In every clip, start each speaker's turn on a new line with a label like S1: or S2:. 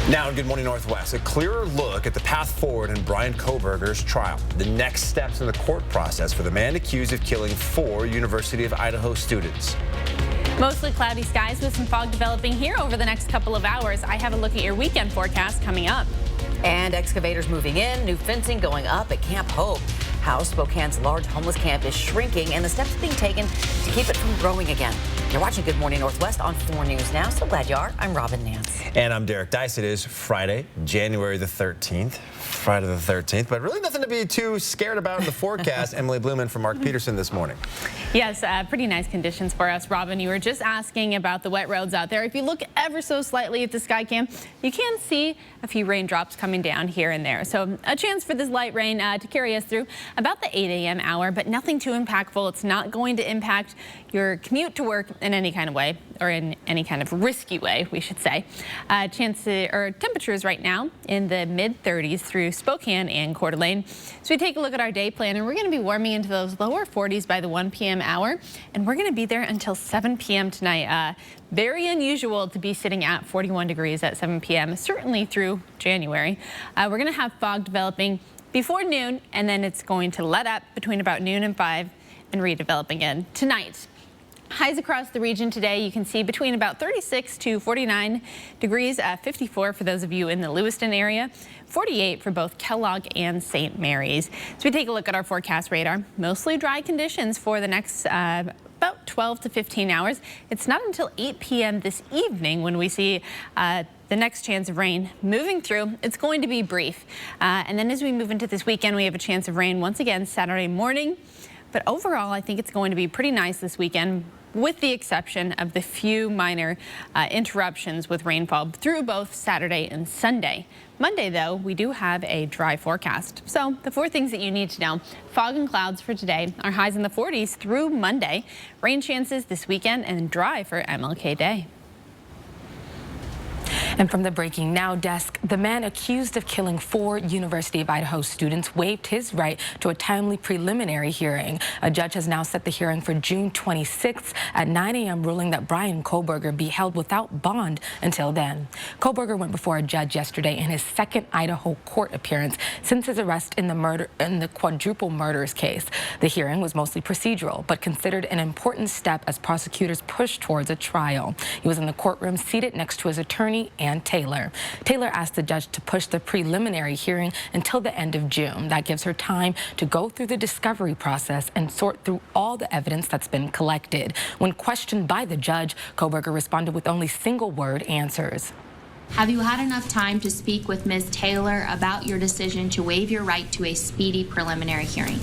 S1: Now in Good Morning Northwest, a clearer look at the path forward in Bryan Kohberger's trial. The next steps in the court process for the man accused of killing 4 University of Idaho students.
S2: Mostly cloudy skies with some fog developing here over the next couple of hours. I have a look at your weekend forecast coming up.
S3: And excavators moving in, new fencing going up at Camp Hope. How Spokane's large homeless camp is shrinking and the steps being taken to keep it from growing again. You're watching Good Morning Northwest on 4 News Now. So glad you are. I'm Robin Nance.
S1: And I'm Derek Dice. It is Friday, January the 13th. Friday the 13th, but really nothing to be too scared about in the forecast. Emily Blumen from Mark Peterson this morning.
S2: Yes, pretty nice conditions for us. Robin, you were just asking about the wet roads out there. If you look ever so slightly at the sky cam, you can see a few raindrops coming down here and there. So a chance for this light rain to carry us through about the 8 a.m. hour, but nothing too impactful. It's not going to impact your commute to work in any kind of way, or in any kind of risky way, we should say. Temperatures right now in the mid-30s through Spokane and Coeur d'Alene. So we take a look at our day plan, and we're going to be warming into those lower 40s by the 1 p.m. hour, and we're going to be there until 7 p.m. tonight. Very unusual to be sitting at 41 degrees at 7 p.m., certainly through January. We're going to have fog developing before noon, and then it's going to let up between about noon and 5 and redevelop again tonight. Highs across the region today, you can see between about 36 to 49 degrees, 54 for those of you in the Lewiston area, 48 for both Kellogg and St. Mary's. So we take a look at our forecast radar. Mostly dry conditions for the next about 12 to 15 hours. It's not until 8 p.m. this evening when we see the next chance of rain moving through. It's going to be brief. And then as we move into this weekend, we have a chance of rain once again Saturday morning. But overall, I think it's going to be pretty nice this weekend, with the exception of the few minor interruptions with rainfall through both Saturday and Sunday. Monday, though, we do have a dry forecast. So the 4 things that you need to know: fog and clouds for today, our highs in the 40s through Monday, rain chances this weekend, and dry for MLK Day.
S4: And from the Breaking Now desk, the man accused of killing 4 University of Idaho students waived his right to a timely preliminary hearing. A judge has now set the hearing for June 26th at 9 a.m., ruling that Bryan Kohberger be held without bond until then. Kohberger went before a judge yesterday in his 2nd Idaho court appearance since his arrest in the quadruple murders case. The hearing was mostly procedural, but considered an important step as prosecutors pushed towards a trial. He was in the courtroom seated next to his attorney and Taylor. Taylor asked the judge to push the preliminary hearing until the end of June. That gives her time to go through the discovery process and sort through all the evidence that's been collected. When questioned by the judge, Kohberger responded with only single-word answers.
S5: Have you had enough time to speak with Ms. Taylor about your decision to waive your right to a speedy preliminary hearing?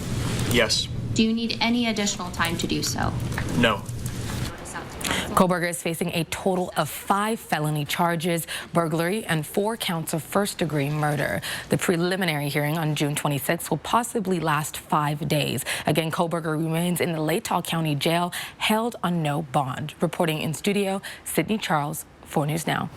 S6: Yes.
S5: Do you need any additional time to do so?
S6: No.
S4: Kohberger is facing a total of 5 felony charges, burglary, and 4 counts of first-degree murder. The preliminary hearing on June 26 will possibly last 5 days. Again, Kohberger remains in the Latah County Jail, held on no bond. Reporting in studio, Sydney Charles, 4 News Now.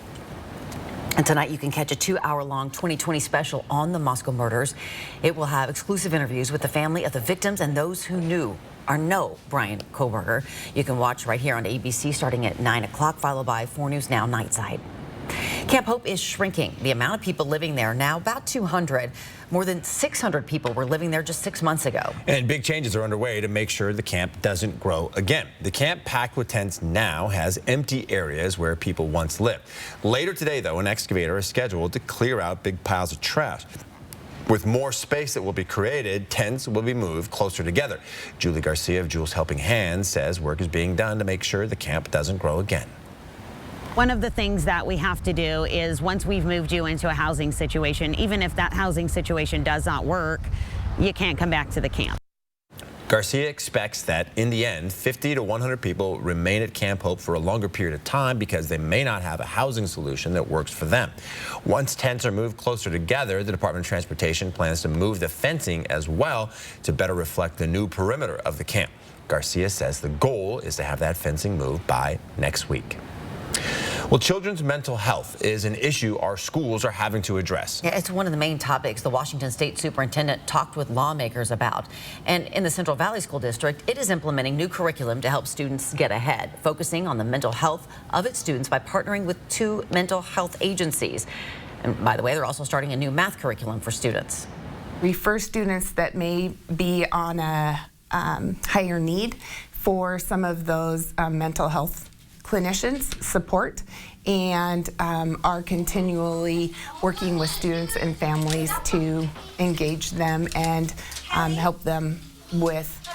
S3: And tonight you can catch a 2-hour-long 2020 special on the Moscow murders. It will have exclusive interviews with the family of the victims and those who knew or know Bryan Kohberger. You can watch right here on ABC starting at 9 o'clock, followed by 4 News Now Nightside. Camp Hope is shrinking. The amount of people living there now, about 200. More than 600 people were living there just 6 months ago.
S1: And big changes are underway to make sure the camp doesn't grow again. The camp, packed with tents, now has empty areas where people once lived. Later today, though, an excavator is scheduled to clear out big piles of trash. With more space that will be created, tents will be moved closer together. Julie Garcia of Jules Helping Hands says work is being done to make sure the camp doesn't grow again.
S7: One of the things that we have to do is, once we've moved you into a housing situation, even if that housing situation does not work, you can't come back to the camp.
S1: Garcia expects that in the end, 50 to 100 people remain at Camp Hope for a longer period of time because they may not have a housing solution that works for them. Once tents are moved closer together, the Department of Transportation plans to move the fencing as well to better reflect the new perimeter of the camp. Garcia says the goal is to have that fencing moved by next week. Well, children's mental health is an issue our schools are having to address.
S3: Yeah, it's one of the main topics the Washington State Superintendent talked with lawmakers about. And in the Central Valley School District, it is implementing new curriculum to help students get ahead, focusing on the mental health of its students by partnering with 2 mental health agencies. And by the way, they're also starting a new math curriculum for students.
S6: Refer students that may be on a higher need for some of those mental health clinicians support, and are continually working with students and families to engage them and help them with,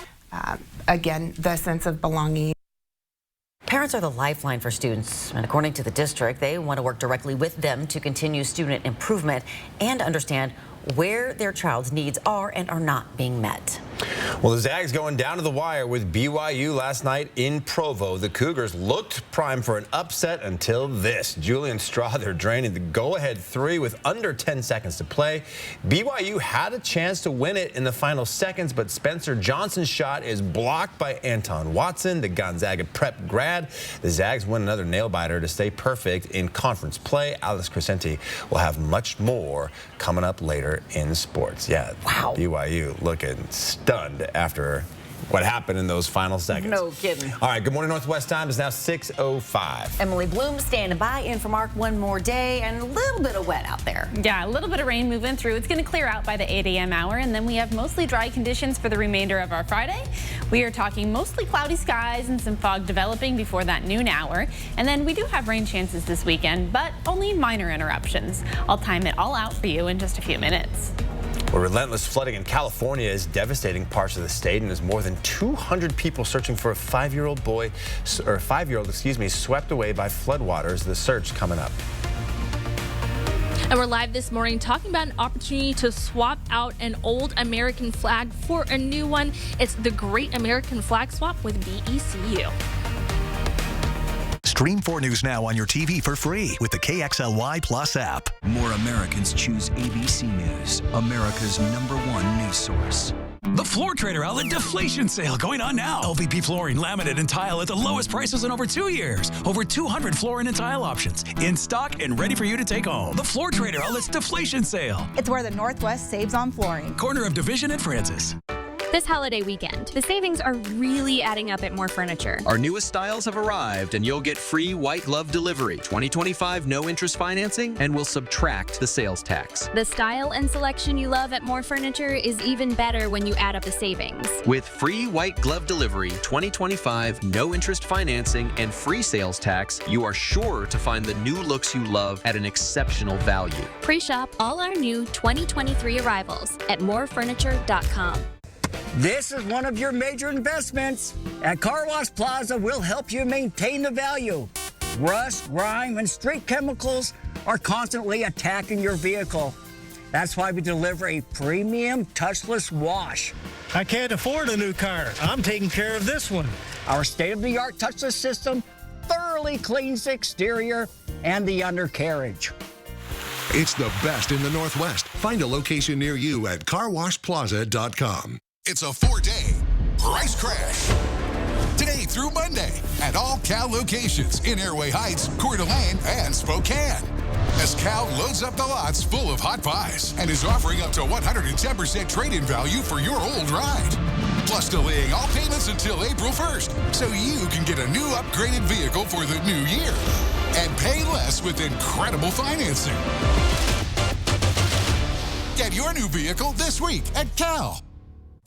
S6: again, the sense of belonging.
S3: Parents are the lifeline for students, and according to the district, they want to work directly with them to continue student improvement and understand where their child's needs are and are not being met.
S1: Well, the Zags going down to the wire with BYU last night in Provo. The Cougars looked primed for an upset until this. Julian Strother draining the go-ahead three with under 10 seconds to play. BYU had a chance to win it in the final seconds, but Spencer Johnson's shot is blocked by Anton Watson, the Gonzaga prep grad. The Zags win another nail-biter to stay perfect in conference play. Alex Crescenti will have much more coming up later in sports. Yeah,
S3: wow.
S1: BYU looking stunned after what happened in those final seconds.
S3: No kidding.
S1: All right, Good Morning Northwest time is now 6:05.
S3: Emily Bloom standing by in for Mark one more day, and a little bit of wet out there.
S2: Yeah, a little bit of rain moving through. It's going to clear out by the 8 a.m. hour, and then we have mostly dry conditions for the remainder of our Friday. We are talking mostly cloudy skies and some fog developing before that noon hour. And then we do have rain chances this weekend, but only minor interruptions. I'll time it all out for you in just a few minutes.
S1: Well, relentless flooding in California is devastating parts of the state, and there's more than 200 people searching for a 5-year-old boy, or 5-year-old, excuse me, swept away by floodwaters. The search coming up.
S8: And we're live this morning talking about an opportunity to swap out an old American flag for a new one. It's the Great American Flag Swap with BECU.
S9: Stream 4 News now on your TV for free with the KXLY Plus app.
S10: More Americans choose ABC News, America's #1 news source.
S11: The Floor Trader Outlet Deflation Sale going on now. LVP flooring, laminate, and tile at the lowest prices in over 2 years. Over 200 flooring and tile options in stock and ready for you to take home. The Floor Trader Outlet's Deflation Sale.
S12: It's where the Northwest saves on flooring.
S11: Corner of Division and Francis.
S13: This holiday weekend, the savings are really adding up at More Furniture.
S14: Our newest styles have arrived, and you'll get free white glove delivery, 2025 no interest financing, and we'll subtract the sales tax.
S13: The style and selection you love at More Furniture is even better when you add up the savings.
S14: With free white glove delivery, 2025 no interest financing, and free sales tax, you are sure to find the new looks you love at an exceptional value.
S13: Pre-shop all our new 2023 arrivals at morefurniture.com.
S15: This is one of your major investments. At Car Wash Plaza, we'll help you maintain the value. Rust, grime, and street chemicals are constantly attacking your vehicle. That's why we deliver a premium touchless wash.
S16: I can't afford a new car. I'm taking care of this one.
S15: Our state-of-the-art touchless system thoroughly cleans the exterior and the undercarriage.
S17: It's the best in the Northwest. Find a location near you at carwashplaza.com.
S18: It's a 4-day price crash. Today through Monday at all Cal locations in Airway Heights, Coeur d'Alene, and Spokane. As Cal loads up the lots full of hot buys and is offering up to 110% trade-in value for your old ride. Plus delaying all payments until April 1st so you can get a new upgraded vehicle for the new year and pay less with incredible financing. Get your new vehicle this week at Cal.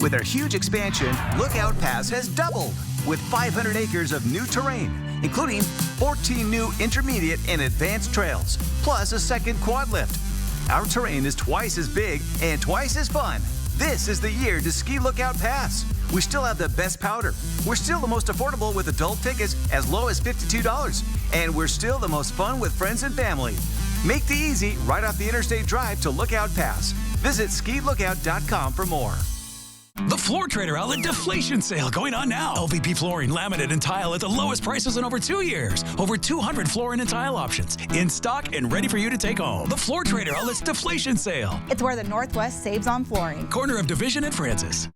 S19: With our huge expansion, Lookout Pass has doubled with 500 acres of new terrain, including 14 new intermediate and advanced trails, plus a second quad lift. Our terrain is twice as big and twice as fun. This is the year to ski Lookout Pass. We still have the best powder. We're still the most affordable with adult tickets as low as $52. And we're still the most fun with friends and family. Make the easy right off the interstate drive to Lookout Pass. Visit skilookout.com for more.
S11: The Floor Trader Outlet Deflation Sale going on now. LVP flooring, laminate, and tile at the lowest prices in over 2 years. Over 200 flooring and tile options in stock and ready for you to take home. The Floor Trader Outlet's Deflation Sale.
S12: It's where the Northwest saves on flooring.
S11: Corner of Division and Francis.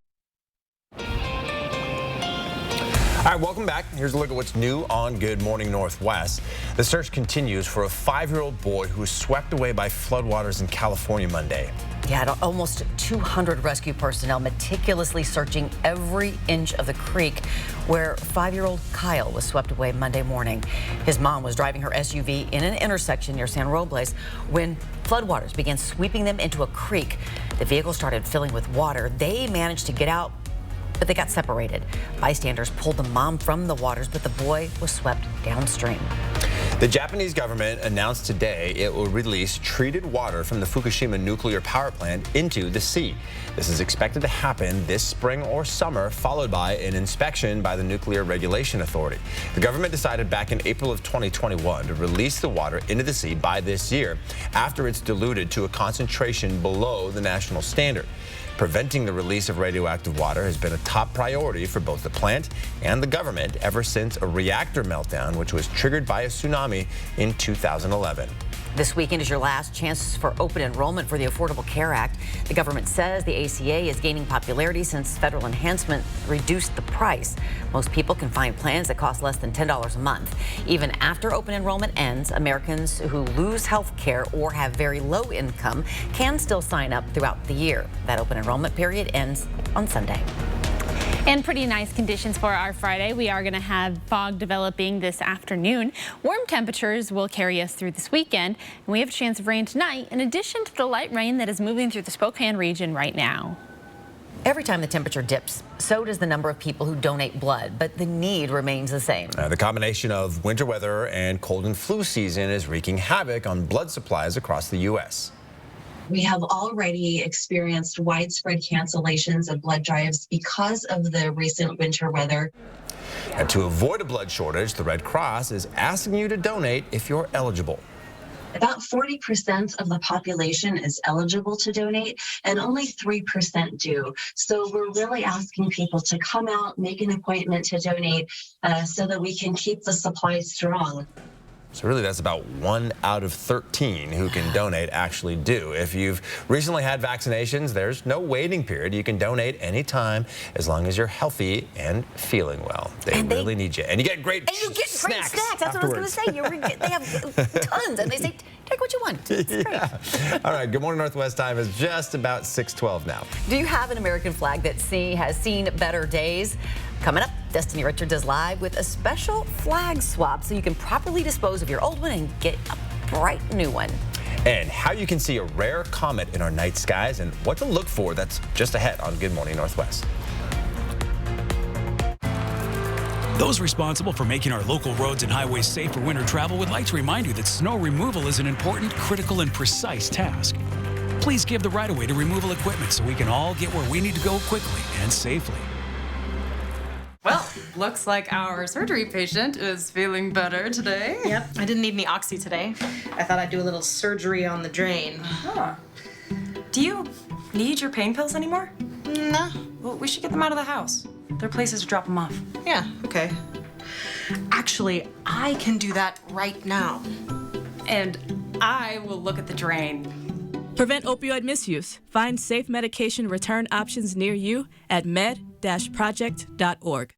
S1: All right, welcome back. Here's a look at what's new on Good Morning Northwest. The search continues for a 5-year-old boy who was swept away by floodwaters in California Monday.
S3: Yeah, almost 200 rescue personnel meticulously searching every inch of the creek where 5-year-old Kyle was swept away Monday morning. His mom was driving her SUV in an intersection near San Robles when floodwaters began sweeping them into a creek. The vehicle started filling with water. They managed to get out, but they got separated. Bystanders pulled the mom from the waters, but the boy was swept downstream.
S1: The Japanese government announced today it will release treated water from the Fukushima nuclear power plant into the sea. This is expected to happen this spring or summer, followed by an inspection by the Nuclear Regulation Authority. The government decided back in April of 2021 to release the water into the sea by this year after it's diluted to a concentration below the national standard. Preventing the release of radioactive water has been a top priority for both the plant and the government ever since a reactor meltdown, which was triggered by a tsunami in 2011.
S3: This weekend is your last chance for open enrollment for the Affordable Care Act. The government says the ACA is gaining popularity since federal enhancement reduced the price. Most people can find plans that cost less than $10 a month. Even after open enrollment ends, Americans who lose health care or have very low income can still sign up throughout the year. That open enrollment period ends on Sunday.
S2: And pretty nice conditions for our Friday. We are going to have fog developing this afternoon. Warm temperatures will carry us through this weekend, and we have a chance of rain tonight, in addition to the light rain that is moving through the Spokane region right now.
S3: Every time the temperature dips, so does the number of people who donate blood, but the need remains the same.
S1: The combination of winter weather and cold and flu season is wreaking havoc on blood supplies across the U.S.
S20: We have already experienced widespread cancellations of blood drives because of the recent winter weather.
S1: And to avoid a blood shortage, the Red Cross is asking you to donate if you're eligible.
S20: About 40% of the population is eligible to donate, and only 3% do. So we're really asking people to come out, make an appointment to donate so that we can keep the supply strong.
S1: So really, that's about 1 out of 13 who can donate actually do. If you've recently had vaccinations, there's no waiting period. You can donate anytime as long as you're healthy and feeling well. They really need you. And you get great snacks.
S3: That's what I was going to say. They have tons, and they say, take what you want. It's great.
S1: Yeah. All right, Good Morning Northwest time is just about 6:12 now.
S3: Do you have an American flag that has seen better days? Coming up, Destiny Richards is live with a special flag swap so you can properly dispose of your old one and get a bright new one.
S1: And how you can see a rare comet in our night skies and what to look for that's just ahead on Good Morning Northwest.
S11: Those responsible for making our local roads and highways safe for winter travel would like to remind you that snow removal is an important, critical, and precise task. Please give the right-of-way to removal equipment so we can all get where we need to go quickly and safely.
S21: Well, looks like our surgery patient is feeling better today.
S22: Yep, I didn't need any oxy today. I thought I'd do a little surgery on the drain.
S21: Huh. Do you need your pain pills anymore?
S22: No.
S21: Well, we should get them out of the house. There are places to drop them off.
S22: Yeah, okay. Actually, I can do that right now.
S21: And I will look at the drain.
S23: Prevent opioid misuse. Find safe medication return options near you at med-project.org.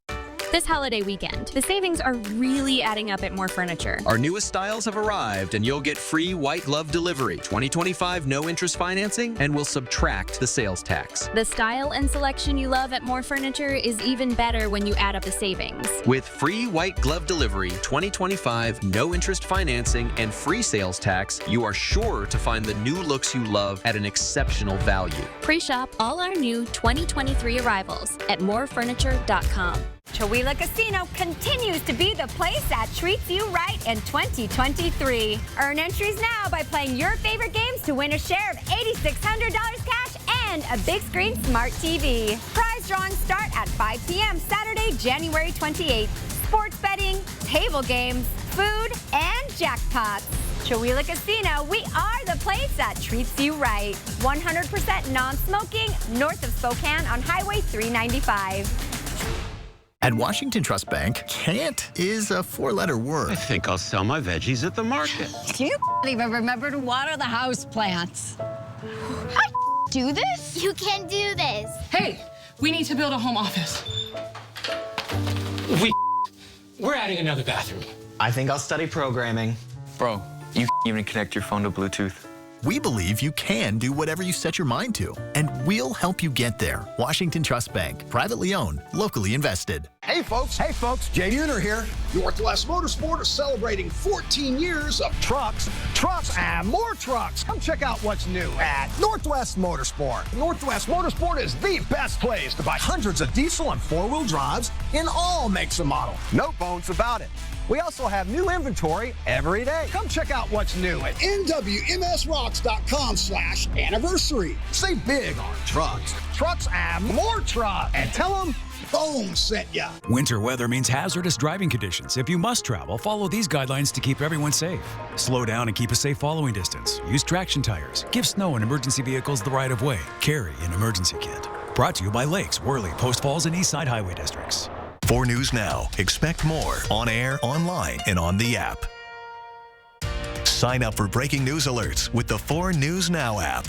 S13: This holiday weekend, the savings are really adding up at More Furniture.
S14: Our newest styles have arrived, and you'll get free white glove delivery, 2025 no interest financing, and we'll subtract the sales tax.
S13: The style and selection you love at More Furniture is even better when you add up the savings.
S14: With free white glove delivery, 2025 no interest financing, and free sales tax, you are sure to find the new looks you love at an exceptional value.
S13: Pre-shop all our new 2023 arrivals at morefurniture.com.
S24: Chowila Casino continues to be the place that treats you right in 2023. Earn entries now by playing your favorite games to win a share of $8,600 cash and a big screen smart TV. Prize drawings start at 5 p.m. Saturday, January 28th. Sports betting, table games, food, and jackpots. Chowila Casino, we are the place that treats you right. 100% non-smoking, north of Spokane on Highway 395.
S25: At Washington Trust Bank, can't is a 4-letter word.
S26: I think I'll sell my veggies at the market.
S24: Do you even remember to water the house plants? I do this?
S27: You can do this.
S21: Hey, we need to build a home office.
S28: We're adding another bathroom.
S29: I think I'll study programming.
S30: Bro, you even connect your phone to Bluetooth.
S25: We believe you can do whatever you set your mind to, and we'll help you get there. Washington Trust Bank, privately owned, locally invested.
S4: Hey folks, Jay Muner here. Northwest Motorsport is celebrating 14 years of trucks, and more trucks. Come check out what's new at Northwest Motorsport. Northwest Motorsport is the best place to buy hundreds of diesel and four-wheel drives in all makes and models. No bones about it. We also have new inventory every day. Come check out what's new at nwmsrocks.com/anniversary. Say big on trucks, and more trucks. And tell them Bone sent ya.
S11: Winter weather means hazardous driving conditions. If you must travel, follow these guidelines to keep everyone safe. Slow down and keep a safe following distance. Use traction tires. Give snow and emergency vehicles the right of way. Carry an emergency kit. Brought to you by Lakes, Worley, Post Falls, and Eastside Highway Districts.
S5: 4 News Now. Expect more on air, online, and on the app. Sign up for breaking news alerts with the 4 News Now app.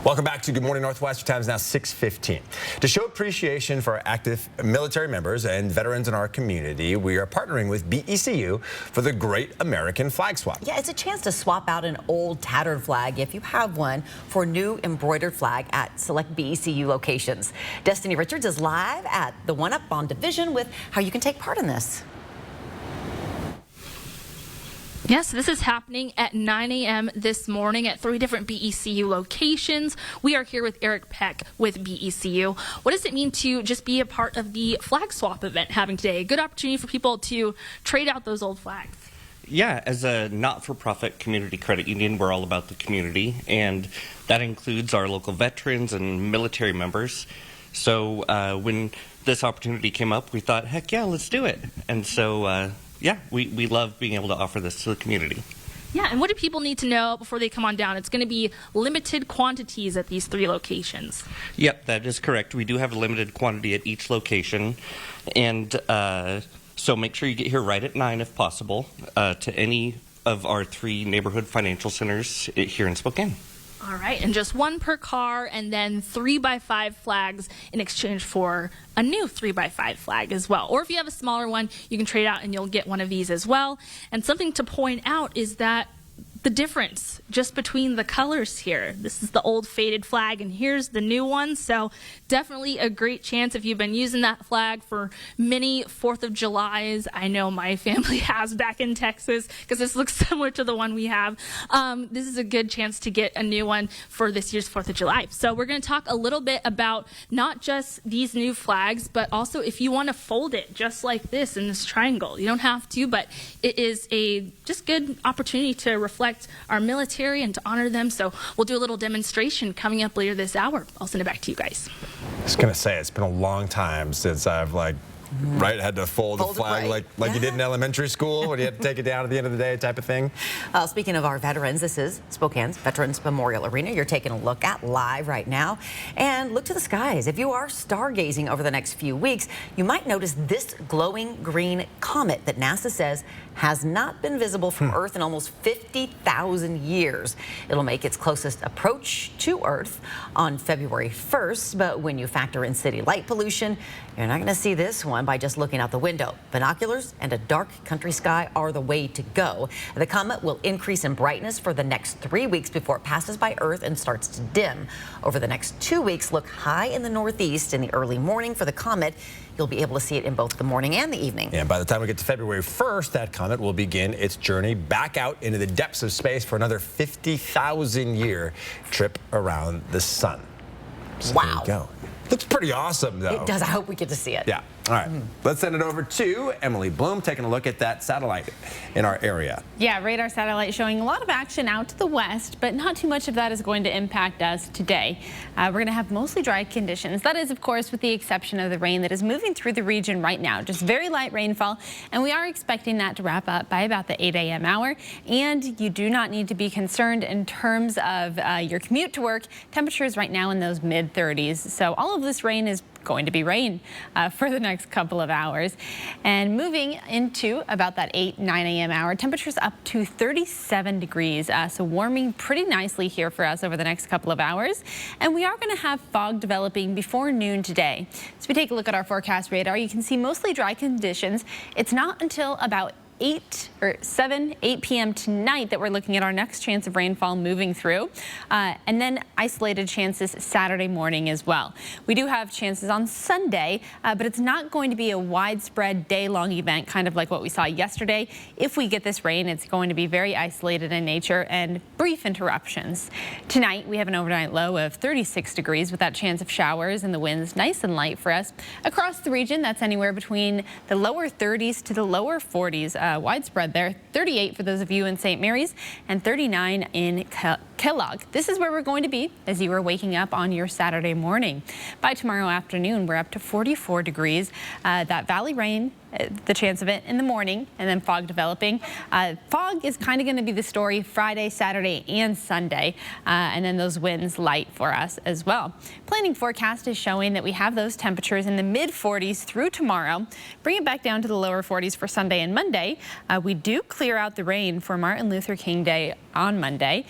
S1: Welcome back to Good Morning Northwest. Your time is now 6:15. To show appreciation for our active military members and veterans in our community, we are partnering with BECU for the Great American Flag Swap.
S3: Yeah, it's a chance to swap out an old tattered flag, if you have one, for a new embroidered flag at select BECU locations. Destiny Richards is live at the One Up on Division with how you can take part in this.
S6: Yes, this is happening at 9 a.m. this morning at 3 different BECU locations. We are here with Eric Peck with BECU. What does it mean to just be a part of the flag swap event having today? A good opportunity for people to trade out those old flags.
S7: Yeah, as a not-for-profit community credit union, we're all about the community, and that includes our local veterans and military members. So when this opportunity came up, we thought, heck yeah, let's do it. And so yeah, we love being able to offer this to the community.
S6: Yeah, and what do people need to know before they come on down? It's going to be limited quantities at these 3 locations.
S7: Yep, that is correct. We do have a limited quantity at each location, and so make sure you get here right at 9 if possible to any of our 3 neighborhood financial centers here in Spokane.
S6: All right, and just 1 per car, and then 3x5 flags in exchange for a new 3x5 flag as well. Or if you have a smaller one, you can trade out and you'll get one of these as well. And something to point out is that the difference just between the colors here. This is the old faded flag, and here's the new one. So definitely a great chance if you've been using that flag for many 4th of Julys. I know my family has back in Texas because this looks similar to the one we have. This is a good chance to get a new one for this year's 4th of July. So we're going to talk a little bit about not just these new flags, but also if you want to fold it just like this in this triangle. You don't have to, but it is a just good opportunity to reflect our military and to honor them. So we'll do a little demonstration coming up later this hour. I'll send it back to you guys.
S1: I was going to say, it's been a long time since I've had to fold a flag like you did in elementary school when you had to take it down at the end of the day type of thing.
S3: Speaking of our veterans, this is Spokane's Veterans Memorial Arena. You're taking a look at live right now. And look to the skies. If you are stargazing over the next few weeks, you might notice this glowing green comet that NASA says has not been visible from Earth in almost 50,000 years. It'll make its closest approach to Earth on February 1st, but when you factor in city light pollution, you're not going to see this one by just looking out the window. Binoculars and a dark country sky are the way to go. The comet will increase in brightness for the next 3 weeks before it passes by Earth and starts to dim. Over the next 2 weeks, look high in the northeast in the early morning for the comet. You'll be able to see it in both the morning and the evening.
S1: And by the time we get to February 1st, that comet will begin its journey back out into the depths of space for another 50,000-year trip around the sun. So
S3: wow.
S1: There you go. Looks pretty awesome, though.
S3: It does. I hope we get to see it.
S1: Yeah. All right. Let's send it over to Emily Bloom, taking a look at that satellite in our area.
S2: Yeah, radar satellite showing a lot of action out to the west, but not too much of that is going to impact us today. We're going to have mostly dry conditions. That is, of course, with the exception of the rain that is moving through the region right now. Just very light rainfall, and we are expecting that to wrap up by about the 8 a.m. hour. And you do not need to be concerned in terms of your commute to work. Temperatures right now in those mid-30s. So all of this rain is going to be rain for the next couple of hours. And moving into about that 8, 9 a.m. hour, temperatures up to 37 degrees. So warming pretty nicely here for us over the next couple of hours. And we are going to have fog developing before noon today. So if we take a look at our forecast radar, you can see mostly dry conditions. It's not until about 7, 8 p.m. tonight that we're looking at our next chance of rainfall moving through, and then isolated chances Saturday morning as well. We do have chances on Sunday, but it's not going to be a widespread day-long event, kind of like what we saw yesterday. If we get this rain, it's going to be very isolated in nature and brief interruptions. Tonight, we have an overnight low of 36 degrees with that chance of showers and the winds nice and light for us. Across the region, that's anywhere between the lower 30s to the lower 40s, widespread there. 38 for those of you in St. Mary's and 39 in Kellogg. This is where we're going to be as you are waking up on your Saturday morning. By tomorrow afternoon, we're up to 44 degrees. That valley rain, the chance of it in the morning, and then fog developing. Fog is kind of going to be the story Friday, Saturday, and Sunday, and then those winds light for us as well. Planning forecast is showing that we have those temperatures in the mid-40s through tomorrow. Bring it back down to the lower 40s for Sunday and Monday. We do clear out the rain for Martin Luther King Day on Monday.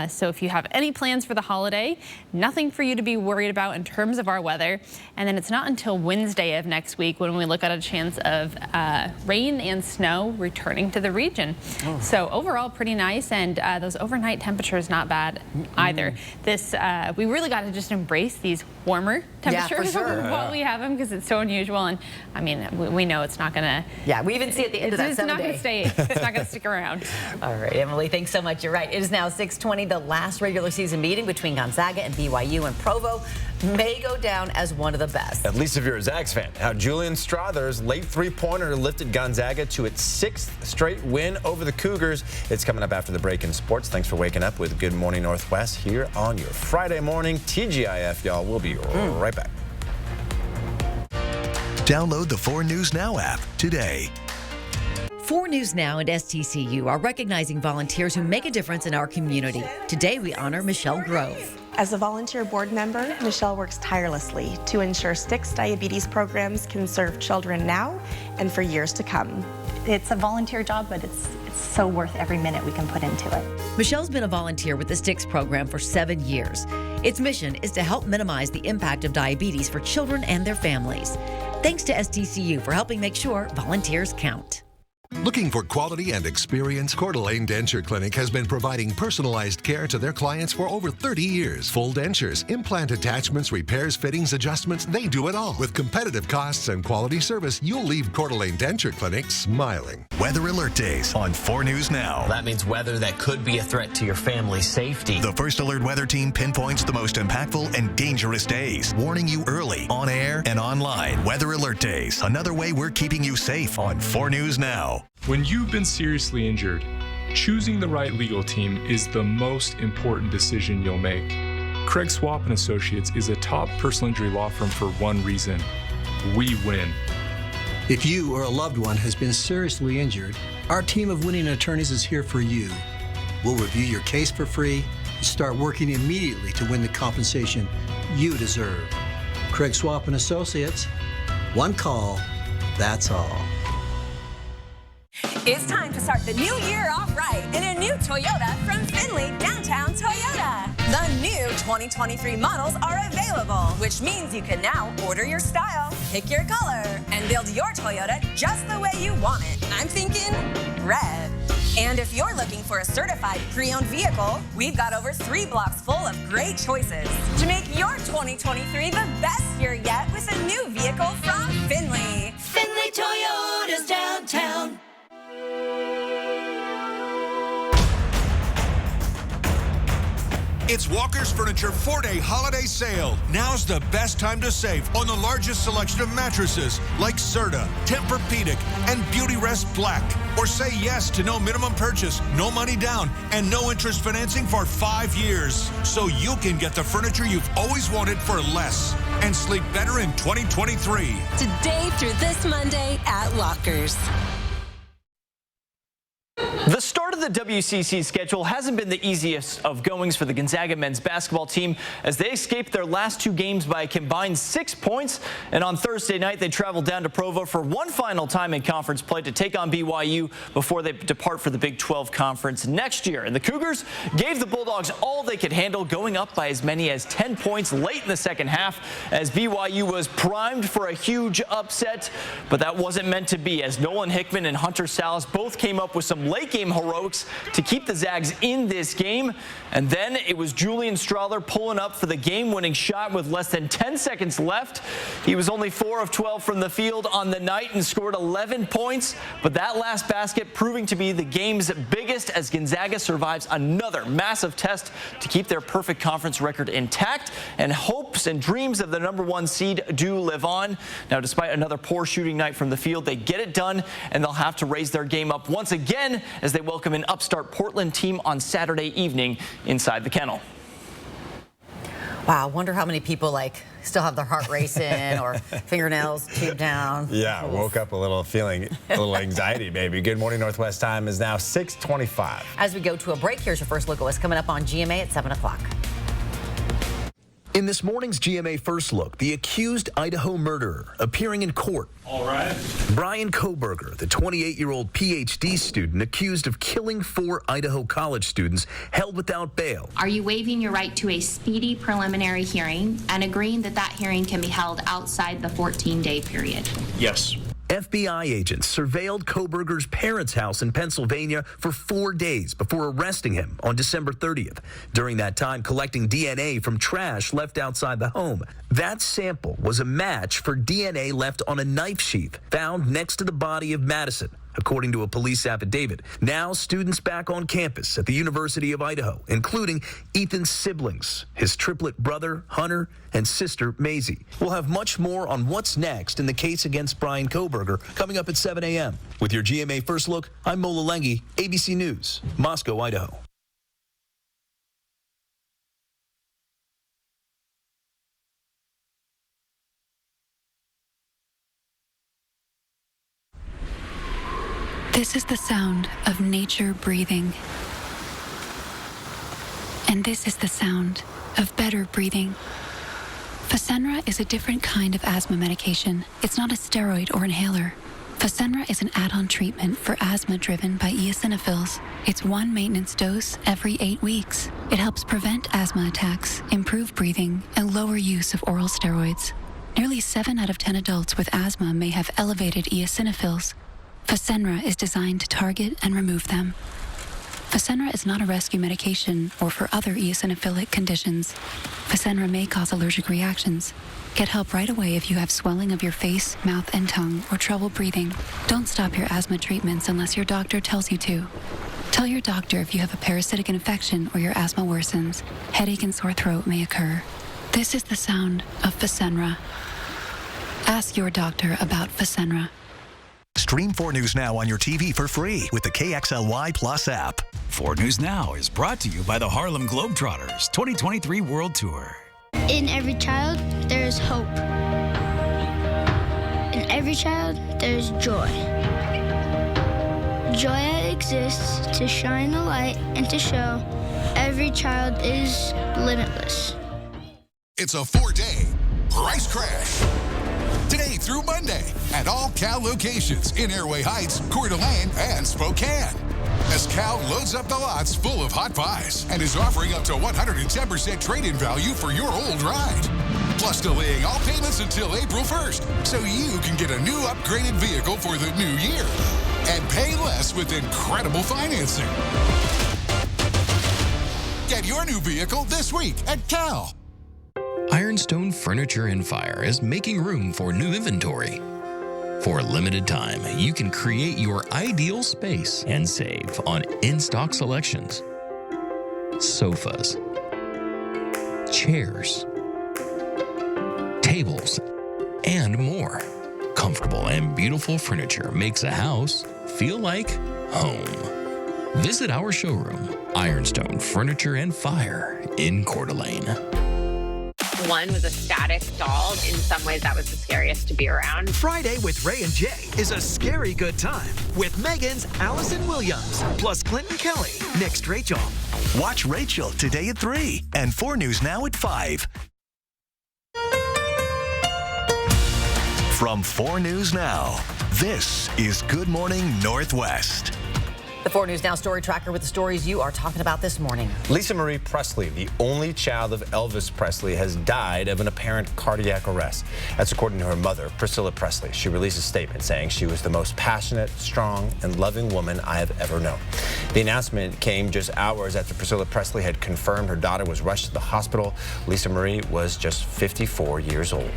S2: So if you have any plans for the holiday, nothing for you to be worried about in terms of our weather. And then it's not until Wednesday of next week when we look at a chance of rain and snow returning to the region. So overall pretty nice, and those overnight temperatures not bad either. This we really got to just embrace these warmer temperatures while we have them, because it's so unusual. And I mean, we know it's not gonna.
S3: Yeah, we even see at the end of that 7 day.
S2: It's not gonna stick around.
S3: All right, Emily, thanks so much. You're right. It is now 6:20. The last regular season meeting between Gonzaga and BYU and Provo may go down as one of the best.
S1: At least if you're a Zags fan. How Julian Strother's late three-pointer lifted Gonzaga to its 6th straight win over the Cougars. It's coming up after the break in sports. Thanks for waking up with Good Morning Northwest here on your Friday morning. TGIF, y'all. We'll be right back.
S5: Download the 4 News Now app today.
S3: 4 News Now and STCU are recognizing volunteers who make a difference in our community. Today we honor Michelle Grove.
S8: As a volunteer board member, Michelle works tirelessly to ensure Styx diabetes programs can serve children now and for years to come.
S9: It's a volunteer job, but it's so worth every minute we can put into it.
S3: Michelle's been a volunteer with the Styx program for 7 years. Its mission is to help minimize the impact of diabetes for children and their families. Thanks to STCU for helping make sure volunteers count.
S10: Looking for quality and experience? Coeur d'Alene Denture Clinic has been providing personalized care to their clients for over 30 years. Full dentures, implant attachments, repairs, fittings, adjustments, they do it all. With competitive costs and quality service, you'll leave Coeur d'Alene Denture Clinic smiling.
S5: Weather Alert Days on 4 News Now.
S15: That means weather that could be a threat to your family's safety.
S5: The First Alert Weather Team pinpoints the most impactful and dangerous days, warning you early, on air and online. Weather Alert Days, another way we're keeping you safe on 4 News Now.
S16: When you've been seriously injured, choosing the right legal team is the most important decision you'll make. Craig Swap & Associates is a top personal injury law firm for one reason: we win.
S17: If you or a loved one has been seriously injured, our team of winning attorneys is here for you. We'll review your case for free and start working immediately to win the compensation you deserve. Craig Swap & Associates, one call, that's all.
S18: It's time to start the new year off right in a new Toyota from Findlay Downtown Toyota. The new 2023 models are available, which means you can now order your style, pick your color, and build your Toyota just the way you want it. I'm thinking red. And if you're looking for a certified pre-owned vehicle, we've got over 3 blocks full of great choices to make your 2023 the best year yet with a new vehicle from Findlay.
S27: Findlay Toyota's downtown.
S29: It's Walker's Furniture 4-day holiday sale. Now's the best time to save on the largest selection of mattresses like Serta, Tempur-Pedic, and Beautyrest Black. Or say yes to no minimum purchase, no money down, and no interest financing for 5 years. So you can get the furniture you've always wanted for less and sleep better in 2023.
S27: Today through this Monday at Walker's.
S12: The start of the WCC schedule hasn't been the easiest of goings for the Gonzaga men's basketball team as they escaped their last 2 games by a combined 6 points. And on Thursday night, they traveled down to Provo for one final time in conference play to take on BYU before they depart for the Big 12 Conference next year. And the Cougars gave the Bulldogs all they could handle, going up by as many as 10 points late in the second half as BYU was primed for a huge upset. But that wasn't meant to be, as Nolan Hickman and Hunter Salas both came up with some late game heroics to keep the Zags in this game. And then it was Julian Strawler pulling up for the game-winning shot with less than 10 seconds left. He was only 4 of 12 from the field on the night and scored 11 points. But that last basket proving to be the game's biggest as Gonzaga survives another massive test to keep their perfect conference record intact, and hopes and dreams of the #1 seed do live on. Now, despite another poor shooting night from the field, they get it done, and they'll have to raise their game up once again as they welcome an upstart Portland team on Saturday evening inside the Kennel.
S3: Wow, I wonder how many people still have their heart racing or fingernails chewed down.
S1: Yeah, woke up a little feeling a little anxiety maybe. Good morning, Northwest time is now 6:25.
S3: As we go to a break, here's your first look at what's coming up on GMA at 7 o'clock.
S13: In this morning's GMA First Look, the accused Idaho murderer appearing in court.
S14: All right.
S13: Brian Kohberger, the 28-year-old PhD student accused of killing 4 Idaho college students, held without bail.
S19: Are you waiving your right to a speedy preliminary hearing and agreeing that that hearing can be held outside the 14-day period?
S13: Yes. FBI agents surveilled Kohberger's parents' house in Pennsylvania for 4 days before arresting him on December 30th. During that time, collecting DNA from trash left outside the home. That sample was a match for DNA left on a knife sheath found next to the body of Madison, according to a police affidavit. Now, students back on campus at the University of Idaho, including Ethan's siblings, his triplet brother, Hunter, and sister, Maisie. We'll have much more on what's next in the case against Brian Kohberger coming up at 7 a.m. With your GMA First Look, I'm Mola Lengi, ABC News, Moscow, Idaho.
S20: This is the sound of nature breathing. And this is the sound of better breathing. Fasenra is a different kind of asthma medication. It's not a steroid or inhaler. Fasenra is an add-on treatment for asthma driven by eosinophils. It's one maintenance dose every 8 weeks. It helps prevent asthma attacks, improve breathing, and lower use of oral steroids. Nearly 7 out of 10 adults with asthma may have elevated eosinophils. Fasenra is designed to target and remove them. Fasenra is not a rescue medication or for other eosinophilic conditions. Fasenra may cause allergic reactions. Get help right away if you have swelling of your face, mouth, and tongue, or trouble breathing. Don't stop your asthma treatments unless your doctor tells you to. Tell your doctor if you have a parasitic infection or your asthma worsens. Headache and sore throat may occur. This is the sound of Fasenra. Ask your doctor about Fasenra.
S5: Stream 4 News Now on your TV for free with the KXLY Plus app.
S11: 4 News Now is brought to you by the Harlem Globetrotters 2023 World Tour.
S22: In every child, there is hope. In every child, there is joy. Joy exists to shine the light and to show every child is limitless.
S29: It's a 4-day price crash. Today through Monday at all Cal locations in Airway Heights, Coeur d'Alene, and Spokane. As Cal loads up the lots full of hot buys and is offering up to 110% trade-in value for your old ride. Plus delaying all payments until April 1st so you can get a new upgraded vehicle for the new year and pay less with incredible financing. Get your new vehicle this week at Cal.
S23: Ironstone Furniture and Fire is making room for new inventory. For a limited time, you can create your ideal space and save on in-stock selections. Sofas, chairs, tables, and more. Comfortable and beautiful furniture makes a house feel like home. Visit our showroom, Ironstone Furniture and Fire in Coeur d'Alene.
S4: One was a static doll. In some ways, that was the scariest to be around.
S6: Friday with Ray and Jay is a scary good time with Megan's Allison Williams, plus Clinton Kelly. Next, Rachel.
S5: Watch Rachel today at 3 and 4 News Now at 5. From 4 News Now, this is Good Morning Northwest.
S3: The 4 News Now story tracker with the stories you are talking about this morning.
S1: Lisa Marie Presley, the only child of Elvis Presley, has died of an apparent cardiac arrest. That's according to her mother, Priscilla Presley. She released a statement saying she was the most passionate, strong, and loving woman I have ever known. The announcement came just hours after Priscilla Presley had confirmed her daughter was rushed to the hospital. Lisa Marie was just 54 years old.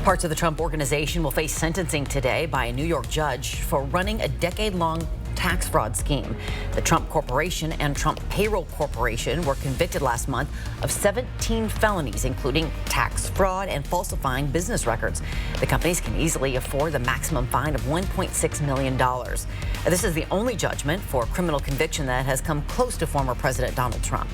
S3: Parts of the Trump Organization will face sentencing today by a New York judge for running a decade-long tax fraud scheme. The Trump Corporation and Trump Payroll Corporation were convicted last month of 17 felonies, including tax fraud and falsifying business records. The companies can easily afford the maximum fine of $1.6 million. This is the only judgment for criminal conviction that has come close to former President Donald Trump.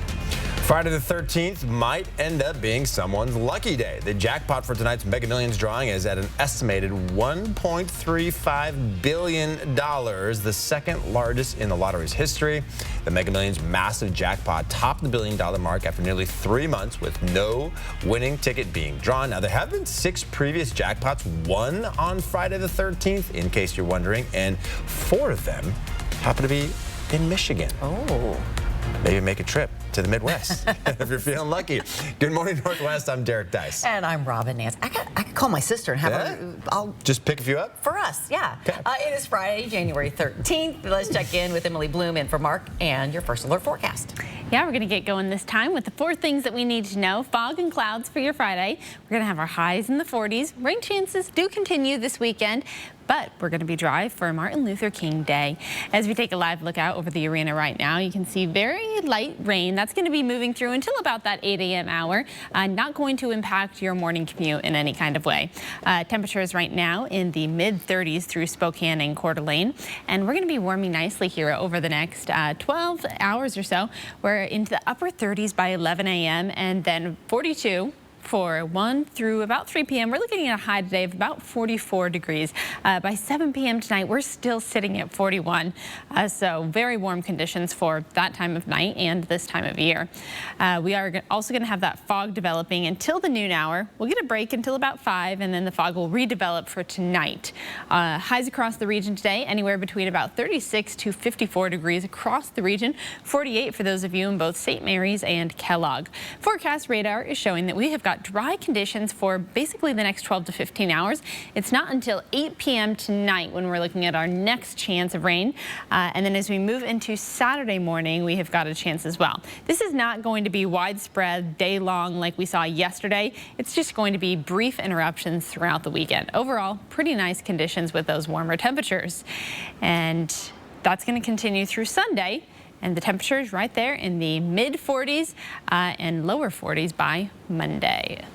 S1: Friday the 13th might end up being someone's lucky day. The jackpot for tonight's Mega Millions drawing is at an estimated $1.35 billion, the second largest in the lottery's history. The Mega Millions massive jackpot topped the $1 billion mark after nearly 3 months with no winning ticket being drawn. Now, there have been 6 previous jackpots won on Friday the 13th, in case you're wondering, and 4 of them happen to be in Michigan.
S3: Oh.
S1: Maybe make a trip to the Midwest if you're feeling lucky. Good morning, Northwest. I'm Derek Dice.
S3: And I'm Robin Nance. I could call my sister and have her. I'll
S1: just pick a few up?
S3: For us, yeah.
S1: Okay.
S3: It is Friday, January 13th. Let's check in with Emily Bloom in for Mark and your first alert forecast.
S2: Yeah, we're going to get going this time with the 4 things that we need to know. Fog and clouds for your Friday. We're going to have our highs in the 40s. Rain chances do continue this weekend, but we're going to be dry for Martin Luther King Day. As we take a live look out over the arena right now, you can see very light rain. That's going to be moving through until about that 8 a.m. hour. Not going to impact your morning commute in any kind of way. Temperatures right now in the mid-30s through Spokane and Coeur d'Alene. And we're going to be warming nicely here over the next 12 hours or so. We're into the upper 30s by 11 a.m. and then 42 for 1 through about 3 p.m. We're looking at a high today of about 44 degrees. By 7 p.m. tonight, we're still sitting at 41. So very warm conditions for that time of night and this time of year. We are also going to have that fog developing until the noon hour. We'll get a break until about 5, and then the fog will redevelop for tonight. Highs across the region today, anywhere between about 36 to 54 degrees across the region. 48 for those of you in both St. Mary's and Kellogg. Forecast radar is showing that we have got dry conditions for basically the next 12 to 15 hours. It's not until 8 p.m. tonight when we're looking at our next chance of rain. And then as we move into Saturday morning, we have got a chance as well. This is not going to be widespread day long like we saw yesterday. It's just going to be brief interruptions throughout the weekend. Overall, pretty nice conditions with those warmer temperatures. And that's going to continue through Sunday. And the temperatures right there in the mid-40s and lower 40s by Monday.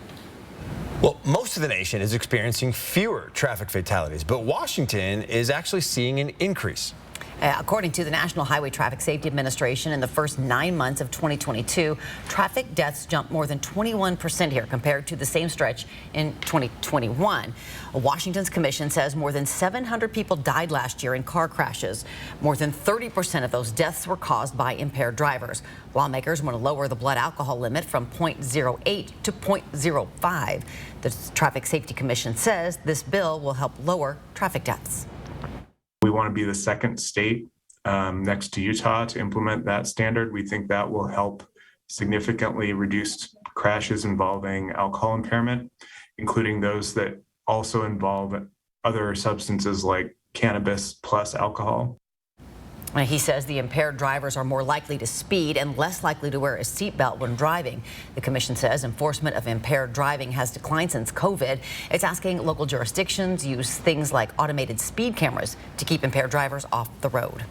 S1: Well, most of the nation is experiencing fewer traffic fatalities, but Washington is actually seeing an increase.
S3: According to the National Highway Traffic Safety Administration, in the first 9 months of 2022, traffic deaths jumped more than 21% here compared to the same stretch in 2021. Washington's commission says more than 700 people died last year in car crashes. More than 30% of those deaths were caused by impaired drivers. Lawmakers want to lower the blood alcohol limit from 0.08 to 0.05. The Traffic Safety Commission says this bill will help lower traffic deaths.
S7: We want to be the second state next to Utah to implement that standard. We think that will help significantly reduce crashes involving alcohol impairment, including those that also involve other substances like cannabis plus alcohol.
S3: He says the impaired drivers are more likely to speed and less likely to wear a seatbelt when driving. The commission says enforcement of impaired driving has declined since COVID. It's asking local jurisdictions use things like automated speed cameras to keep impaired drivers off the road.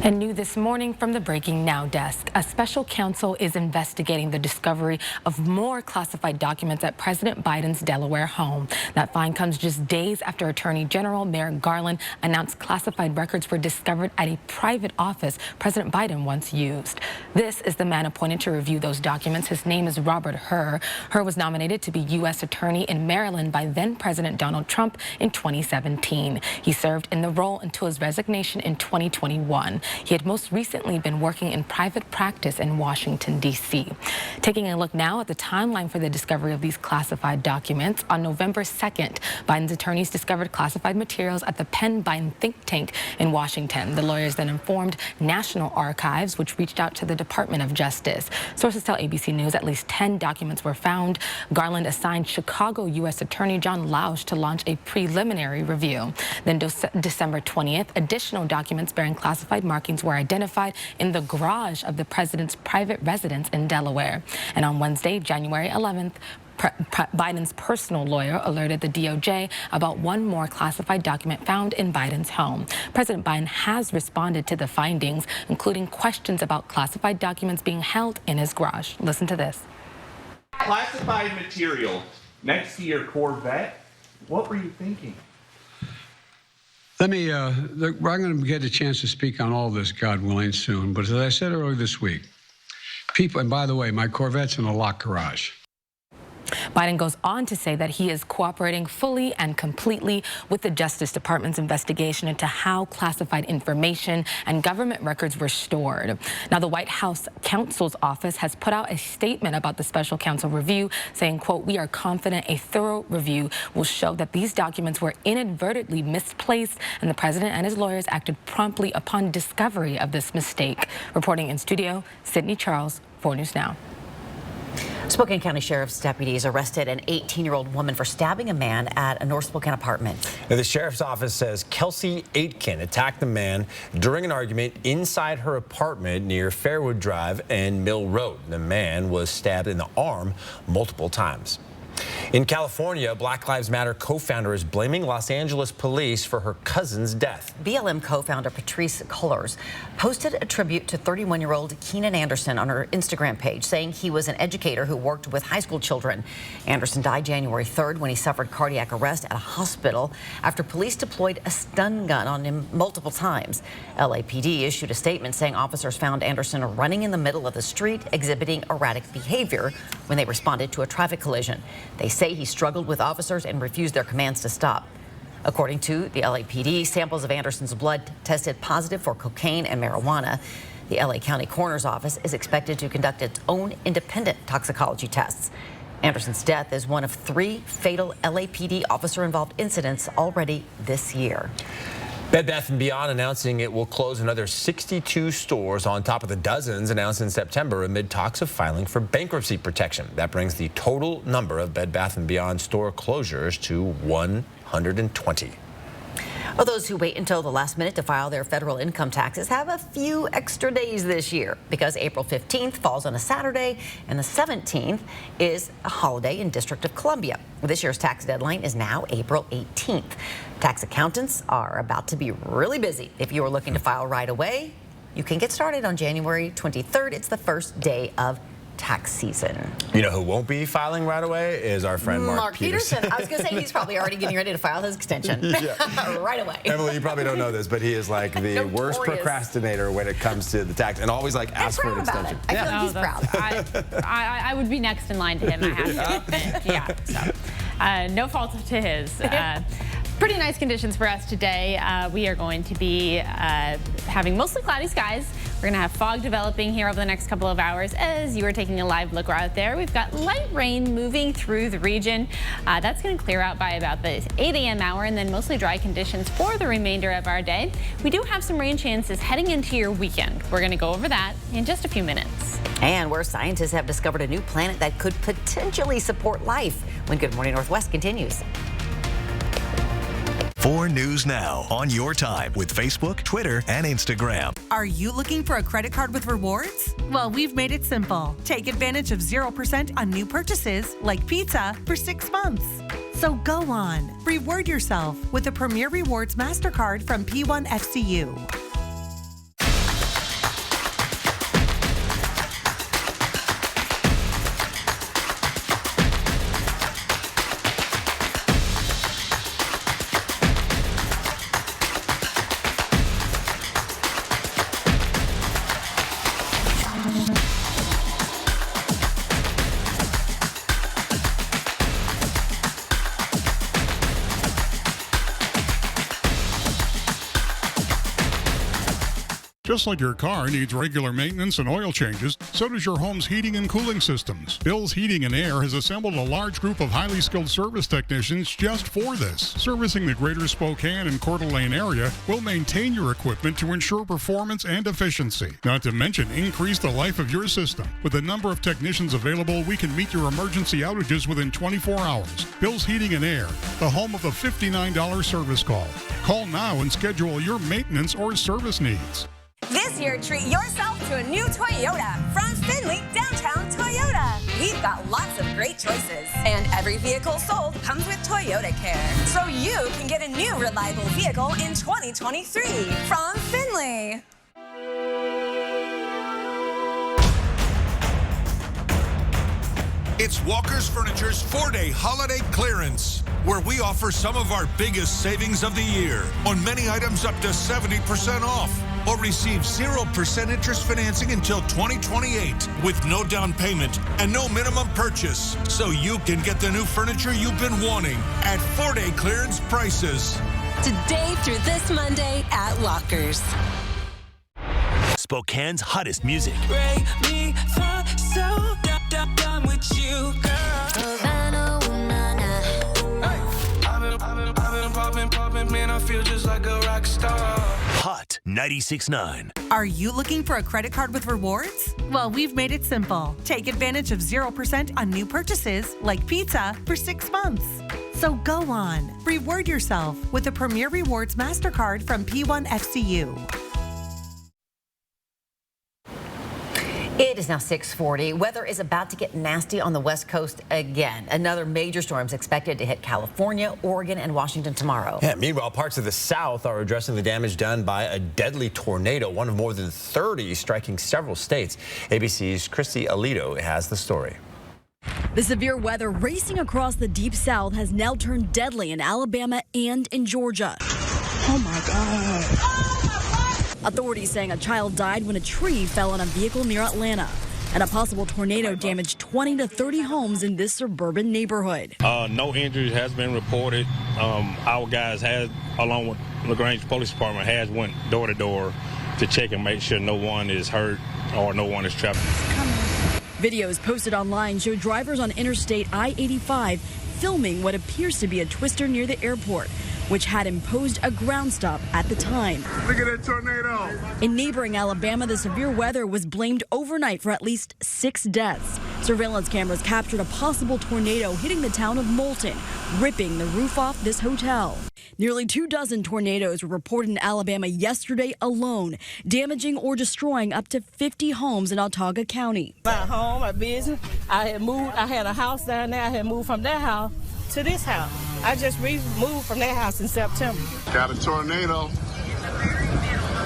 S8: And new this morning from the Breaking Now desk, a special counsel is investigating the discovery of more classified documents at President Biden's Delaware home. That find comes just days after Attorney General Merrick Garland announced classified records were discovered at a private office President Biden once used. This is the man appointed to review those documents. His name is Robert Hur. Hur was nominated to be U.S. Attorney in Maryland by then President Donald Trump in 2017. He served in the role until his resignation in 2021. He had most recently been working in private practice in Washington, D.C. Taking a look now at the timeline for the discovery of these classified documents, on November 2nd, Biden's attorneys discovered classified materials at the Penn Biden think tank in Washington. The lawyers then informed National Archives, which reached out to the Department of Justice. Sources tell ABC News at least 10 documents were found. Garland assigned Chicago U.S. Attorney John Lausch to launch a preliminary review. Then December 20th, additional documents bearing classified markings were identified in the garage of the president's private residence in Delaware. And on Wednesday, January 11th, Biden's personal lawyer alerted the DOJ about one more classified document found in Biden's home. President Biden has responded to the findings, including questions about classified documents being held in his garage. Listen to this.
S9: Classified material next to your Corvette? What were you thinking?
S10: Let me, we're going to get a chance to speak on all this, God willing, soon. But as I said earlier this week, people, and by the way, my Corvette's in a locked garage.
S8: Biden goes on to say that he is cooperating fully and completely with the Justice Department's investigation into how classified information and government records were stored. Now, the White House counsel's office has put out a statement about the special counsel review, saying, quote, "We are confident a thorough review will show that these documents were inadvertently misplaced and the president and his lawyers acted promptly upon discovery of this mistake." Reporting in studio, Sydney Charles, 4 News Now.
S3: Spokane County Sheriff's deputies arrested an 18-year-old woman for stabbing a man at a North Spokane apartment.
S1: Now, the sheriff's office says Kelsey Aitken attacked the man during an argument inside her apartment near Fairwood Drive and Mill Road. The man was stabbed in the arm multiple times. In California, Black Lives Matter co-founder is blaming Los Angeles police for her cousin's death.
S3: BLM co-founder Patrisse Cullors posted a tribute to 31-year-old Keenan Anderson on her Instagram page, saying he was an educator who worked with high school children. Anderson died January 3rd when he suffered cardiac arrest at a hospital after police deployed a stun gun on him multiple times. LAPD issued a statement saying officers found Anderson running in the middle of the street, exhibiting erratic behavior when they responded to a traffic collision. They say he struggled with officers and refused their commands to stop. According to the LAPD, samples of Anderson's blood tested positive for cocaine and marijuana. The LA County Coroner's Office is expected to conduct its own independent toxicology tests. Anderson's death is one of 3 fatal LAPD officer-involved incidents already this year.
S1: Bed Bath & Beyond announcing it will close another 62 stores on top of the dozens announced in September amid talks of filing for bankruptcy protection. That brings the total number of Bed Bath & Beyond store closures to 120.
S3: Well, those who wait until the last minute to file their federal income taxes have a few extra days this year because April 15th falls on a Saturday and the 17th is a holiday in District of Columbia. This year's tax deadline is now April 18th. Tax accountants are about to be really busy. If you are looking to file right away, you can get started on January 23rd. It's the first day of tax season.
S1: You know who won't be filing right away is our friend Mark Peterson.
S3: I was going to say he's probably already getting ready to file his extension right away.
S1: Emily, you probably don't know this, but he is like the worst procrastinator when it comes to the tax and always like asks for an extension.
S3: I feel like he's proud.
S2: I would be next in line to him, I have to admit. Yeah, so no fault to his. Pretty nice conditions for us today. We are going to be having mostly cloudy skies. We're going to have fog developing here over the next couple of hours as you are taking a live look out there. We've got light rain moving through the region. That's going to clear out by about the 8 a.m. hour and then mostly dry conditions for the remainder of our day. We do have some rain chances heading into your weekend. We're going to go over that in just a few minutes.
S3: And where scientists have discovered a new planet that could potentially support life when Good Morning Northwest continues.
S5: 4 News Now on your time with Facebook, Twitter, and Instagram.
S14: Are you looking for a credit card with rewards? Well, we've made it simple. Take advantage of 0% on new purchases like pizza for 6 months. So go on, reward yourself with a Premier Rewards MasterCard from P1 FCU.
S15: Just like your car needs regular maintenance and oil changes, so does your home's heating and cooling systems. Bill's Heating and Air has assembled a large group of highly skilled service technicians just for this. Servicing the greater Spokane and Coeur d'Alene area will maintain your equipment to ensure performance and efficiency. Not to mention increase the life of your system. With the number of technicians available, we can meet your emergency outages within 24 hours. Bill's Heating and Air, the home of the $59 service call. Call now and schedule your maintenance or service needs.
S16: This year, treat yourself to a new Toyota from Findlay Downtown Toyota. We've got lots of great choices, and every vehicle sold comes with Toyota Care, so you can get a new reliable vehicle in 2023 from Findlay.
S29: It's Walker's Furniture's 4-day holiday clearance, where we offer some of our biggest savings of the year on many items up to 70% off, or receive 0% interest financing until 2028 with no down payment and no minimum purchase, so you can get the new furniture you've been wanting at 4-day clearance prices.
S27: Today through this Monday at Walker's.
S5: Spokane's hottest music.
S27: Break me for so done with you, girl. I've been popping, man, I feel just like a rock star.
S5: Hot 96.9.
S14: Are you looking for a credit card with rewards? Well, we've made it simple. Take advantage of 0% on new purchases like pizza for 6 months. So go on, reward yourself with a Premier Rewards MasterCard from P1 FCU.
S3: It is now 6:40. Weather is about to get nasty on the West Coast again. Another major storm is expected to hit California, Oregon, and Washington tomorrow.
S1: Yeah, meanwhile, parts of the South are addressing the damage done by a deadly tornado, one of more than 30 striking several states. ABC's Christy Alito has the story.
S17: The severe weather racing across the Deep South has now turned deadly in Alabama and in Georgia. Oh my God. Authorities saying a child died when a tree fell on a vehicle near Atlanta. And a possible tornado damaged 20 to 30 homes in this suburban neighborhood.
S18: No injuries has been reported. Our guys has, along with LaGrange Police Department, has went door to door to check and make sure no one is hurt or no one is trapped.
S17: Videos posted online show drivers on Interstate I-85 filming what appears to be a twister near the airport, which had imposed a ground stop at the time.
S21: Look at that tornado.
S17: In neighboring Alabama, the severe weather was blamed overnight for at least 6 deaths. Surveillance cameras captured a possible tornado hitting the town of Moulton, ripping the roof off this hotel. Nearly 24 tornadoes were reported in Alabama yesterday alone, damaging or destroying up to 50 homes in Autauga County.
S24: My home, my business, I had moved, I had a house down there, I had moved from that house to this house. I just moved from that house in September.
S21: Got a tornado.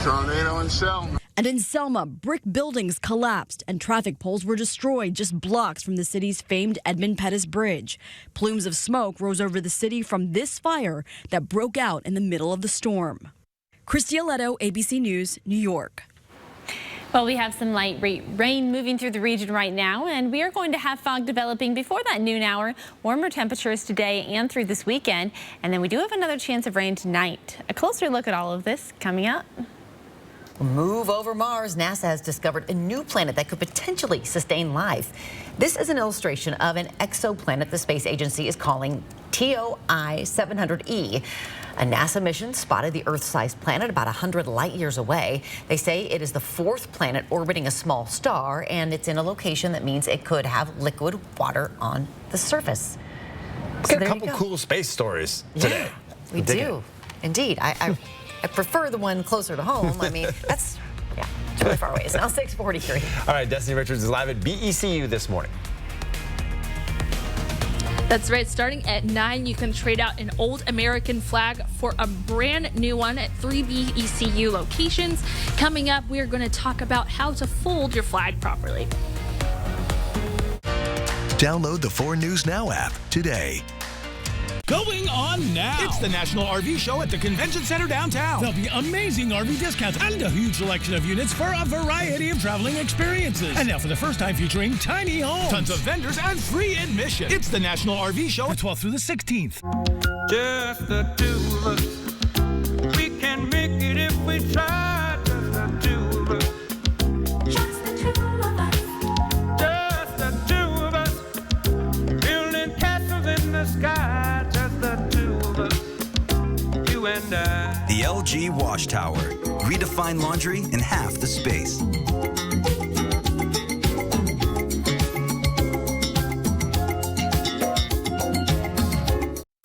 S21: Tornado in Selma.
S17: And in Selma, brick buildings collapsed and traffic poles were destroyed just blocks from the city's famed Edmund Pettus Bridge. Plumes of smoke rose over the city from this fire that broke out in the middle of the storm. Christy Alito, ABC News, New York.
S2: Well, we have some light rain moving through the region right now, and we are going to have fog developing before that noon hour. Warmer temperatures today and through this weekend, and then we do have another chance of rain tonight. A closer look at all of this coming up.
S3: Move over Mars. NASA has discovered a new planet that could potentially sustain life. This is an illustration of an exoplanet the space agency is calling TOI 700E. A NASA mission spotted the Earth-sized planet about 100 light years away. They say it is the 4th planet orbiting a small star, and it's in a location that means it could have liquid water on the surface.
S1: We've got a couple cool space stories today.
S3: Yeah, we do. Indeed. I prefer the one closer to home. I mean, it's really far away. It's now 6:43.
S1: All right, Destiny Richards is live at BECU this morning.
S25: That's right. Starting at 9, you can trade out an old American flag for a brand new one at 3 BECU locations. Coming up, we are going to talk about how to fold your flag properly.
S5: Download the 4 News Now app today.
S11: Going on now. It's the National RV Show at the Convention Center downtown. There'll be amazing RV discounts and a huge selection of units for a variety of traveling experiences. And now for the first time featuring tiny homes. Tons of vendors and free admission. It's the National RV Show, the 12th through the 16th.
S26: Just the two of us. We can make it if we try. Just the two of us.
S4: LG Wash Tower. Redefine laundry in half the space.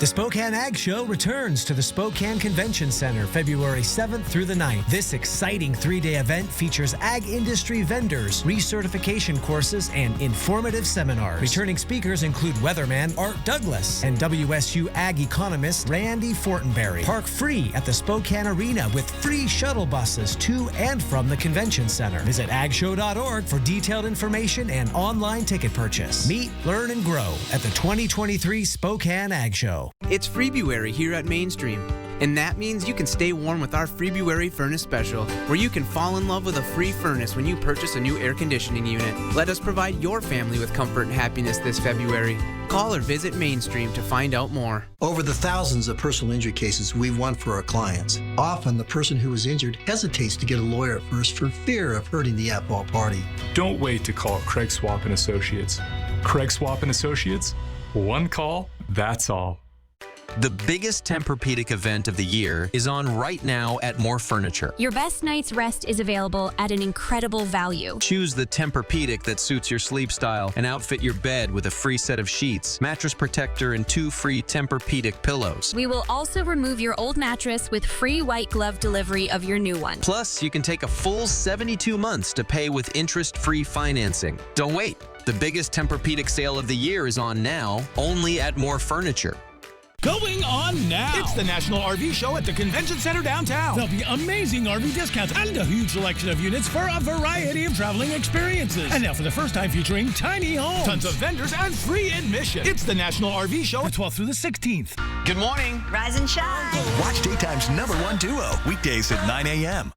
S6: The Spokane Ag Show returns to the Spokane Convention Center February 7th through the 9th. This exciting 3-day event features ag industry vendors, recertification courses, and informative seminars. Returning speakers include weatherman Art Douglas and WSU ag economist Randy Fortenberry. Park free at the Spokane Arena with free shuttle buses to and from the convention center. Visit agshow.org for detailed information and online ticket purchase. Meet, learn, and grow at the 2023 Spokane Ag Show.
S12: It's February here at Mainstream, and that means you can stay warm with our February Furnace Special, where you can fall in love with a free furnace when you purchase a new air conditioning unit. Let us provide your family with comfort and happiness this February. Call or visit Mainstream to find out more.
S13: Over the thousands of personal injury cases we've won for our clients, often the person who was injured hesitates to get a lawyer at first for fear of hurting the at-fault party.
S19: Don't wait to call Craig Swap & Associates. Craig Swap & Associates, one call, that's all.
S20: The biggest Tempur-Pedic event of the year is on right now at More Furniture.
S22: Your best night's rest is available at an incredible value.
S20: Choose the Tempur-Pedic that suits your sleep style and outfit your bed with a free set of sheets, mattress protector, and 2 free Tempur-Pedic pillows.
S22: We will also remove your old mattress with free white glove delivery of your new one.
S20: Plus, you can take a full 72 months to pay with interest-free financing. Don't wait. The biggest Tempur-Pedic sale of the year is on now, only at More Furniture.
S23: Going on now. It's the National RV Show at the Convention Center downtown. There'll be amazing RV discounts and a huge selection of units for a variety of traveling experiences. And now for the first time featuring tiny homes. Tons of vendors and free admission. It's the National RV Show, the 12th through the 16th.
S12: Good morning.
S16: Rise and shine.
S5: Watch Daytime's #1 duo, weekdays at 9 a.m.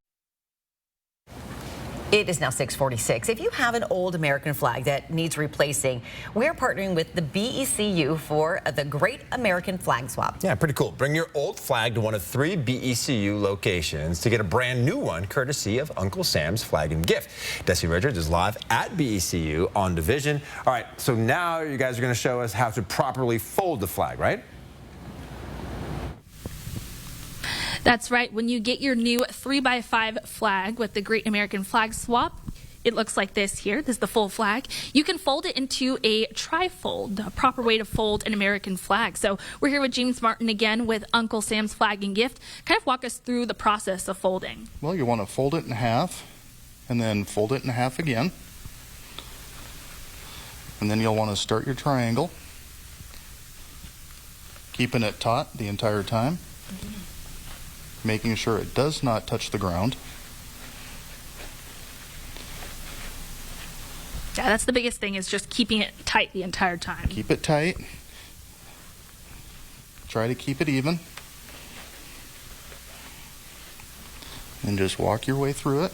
S3: It is now 6:46. If you have an old American flag that needs replacing, we're partnering with the BECU for the Great American Flag Swap.
S1: Yeah, pretty cool. Bring your old flag to one of 3 BECU locations to get a brand new one courtesy of Uncle Sam's Flag and Gift. Desi Richards is live at BECU on Division. All right, so now you guys are going to show us how to properly fold the flag, right?
S25: That's right. When you get your new 3x5 flag with the Great American Flag Swap, it looks like this here. This is the full flag. You can fold it into a tri-fold, a proper way to fold an American flag. So we're here with James Martin again with Uncle Sam's Flag and Gift. Kind of walk us through the process of folding.
S28: Well, you want to fold it in half and then fold it in half again. And then you'll want to start your triangle, keeping it taut the entire time. Making sure it does not touch the ground.
S25: Yeah, that's the biggest thing, is just keeping it tight the entire time.
S28: Keep it tight. Try to keep it even. And just walk your way through it.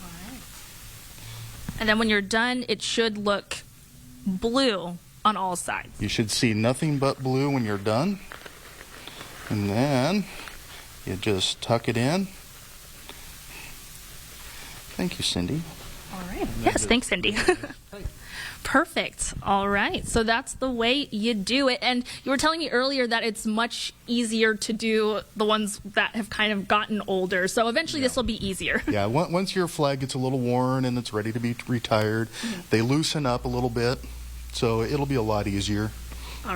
S25: All right. And then when you're done, it should look blue on all sides.
S28: You should see nothing but blue when you're done. And then you just tuck it in. Thank you, Cindy.
S25: All right. Yes, thanks, Cindy. Perfect. All right. So that's the way you do it. And you were telling me earlier that it's much easier to do the ones that have kind of gotten older. So eventually this will be easier.
S28: Yeah, once your flag gets a little worn and it's ready to be retired, they loosen up a little bit. So it'll be a lot easier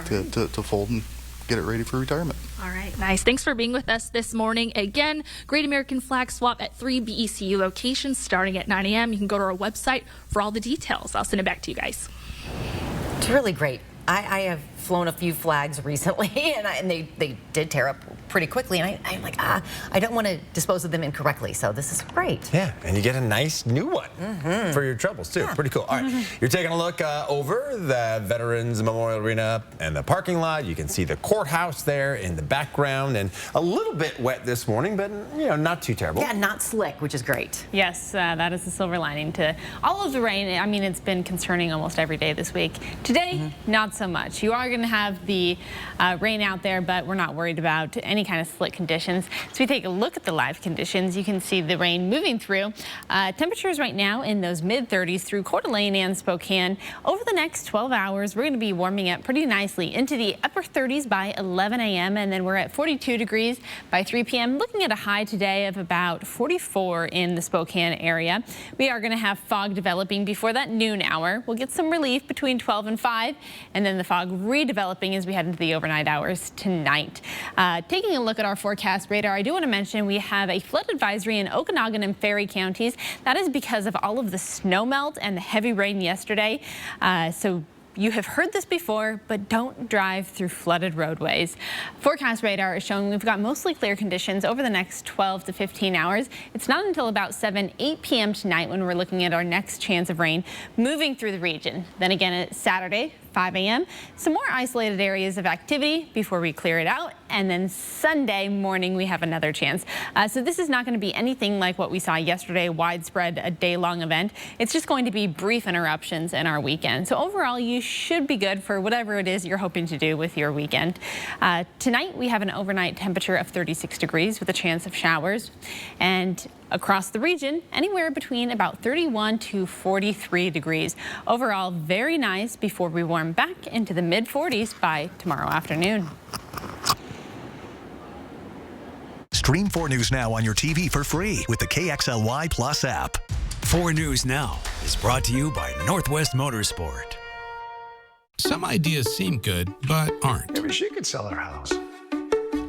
S28: to fold and get it ready for retirement.
S25: All right, nice. Thanks for being with us this morning. Again, Great American Flag Swap at 3 BECU locations starting at 9 a.m. You can go to our website for all the details. I'll send it back to you guys.
S3: It's really great. I have flown a few flags recently, and they did tear up pretty quickly, and I'm like, I don't want to dispose of them incorrectly, so this is great.
S1: Yeah, and you get a nice new one for your troubles, too. Yeah. Pretty cool. All right, you're taking a look over the Veterans Memorial Arena and the parking lot. You can see the courthouse there in the background, and a little bit wet this morning, but, you know, not too terrible.
S3: Yeah, not slick, which is great.
S2: Yes, that is the silver lining to all of the rain. I mean, it's been concerning almost every day this week. Today, not so much. You are are going to have the rain out there, but we're not worried about any kind of slick conditions. So we take a look at the live conditions. You can see the rain moving through. Temperatures right now in those mid-30s through Coeur d'Alene and Spokane. Over the next 12 hours, we're going to be warming up pretty nicely into the upper 30s by 11 a.m. and then we're at 42 degrees by 3 p.m. Looking at a high today of about 44 in the Spokane area. We are going to have fog developing before that noon hour. We'll get some relief between 12 and 5, and then the fog redeveloping as we head into the overnight hours tonight. Taking a look at our forecast radar, I do want to mention we have a flood advisory in Okanagan and Ferry counties. That is because of all of the snow melt and the heavy rain yesterday. So you have heard this before, but don't drive through flooded roadways. Forecast radar is showing we've got mostly clear conditions over the next 12 to 15 hours. It's not until about 8 p.m. tonight when we're looking at our next chance of rain moving through the region. Then again, it's Saturday, 5 a.m. Some more isolated areas of activity before we clear it out. And then Sunday morning, we have another chance. So this is not going to be anything like what we saw yesterday, widespread, a day-long event. It's just going to be brief interruptions in our weekend. So overall, you should be good for whatever it is you're hoping to do with your weekend. Tonight, we have an overnight temperature of 36 degrees with a chance of showers. And across the region, anywhere between about 31 to 43 degrees. Overall, very nice before we warm back into the mid-40s by tomorrow afternoon.
S5: Stream 4 News Now on your TV for free with the KXLY Plus app.
S11: 4 News Now is brought to you by Northwest Motorsport.
S7: Some ideas seem good, but aren't.
S8: Maybe she could sell her house.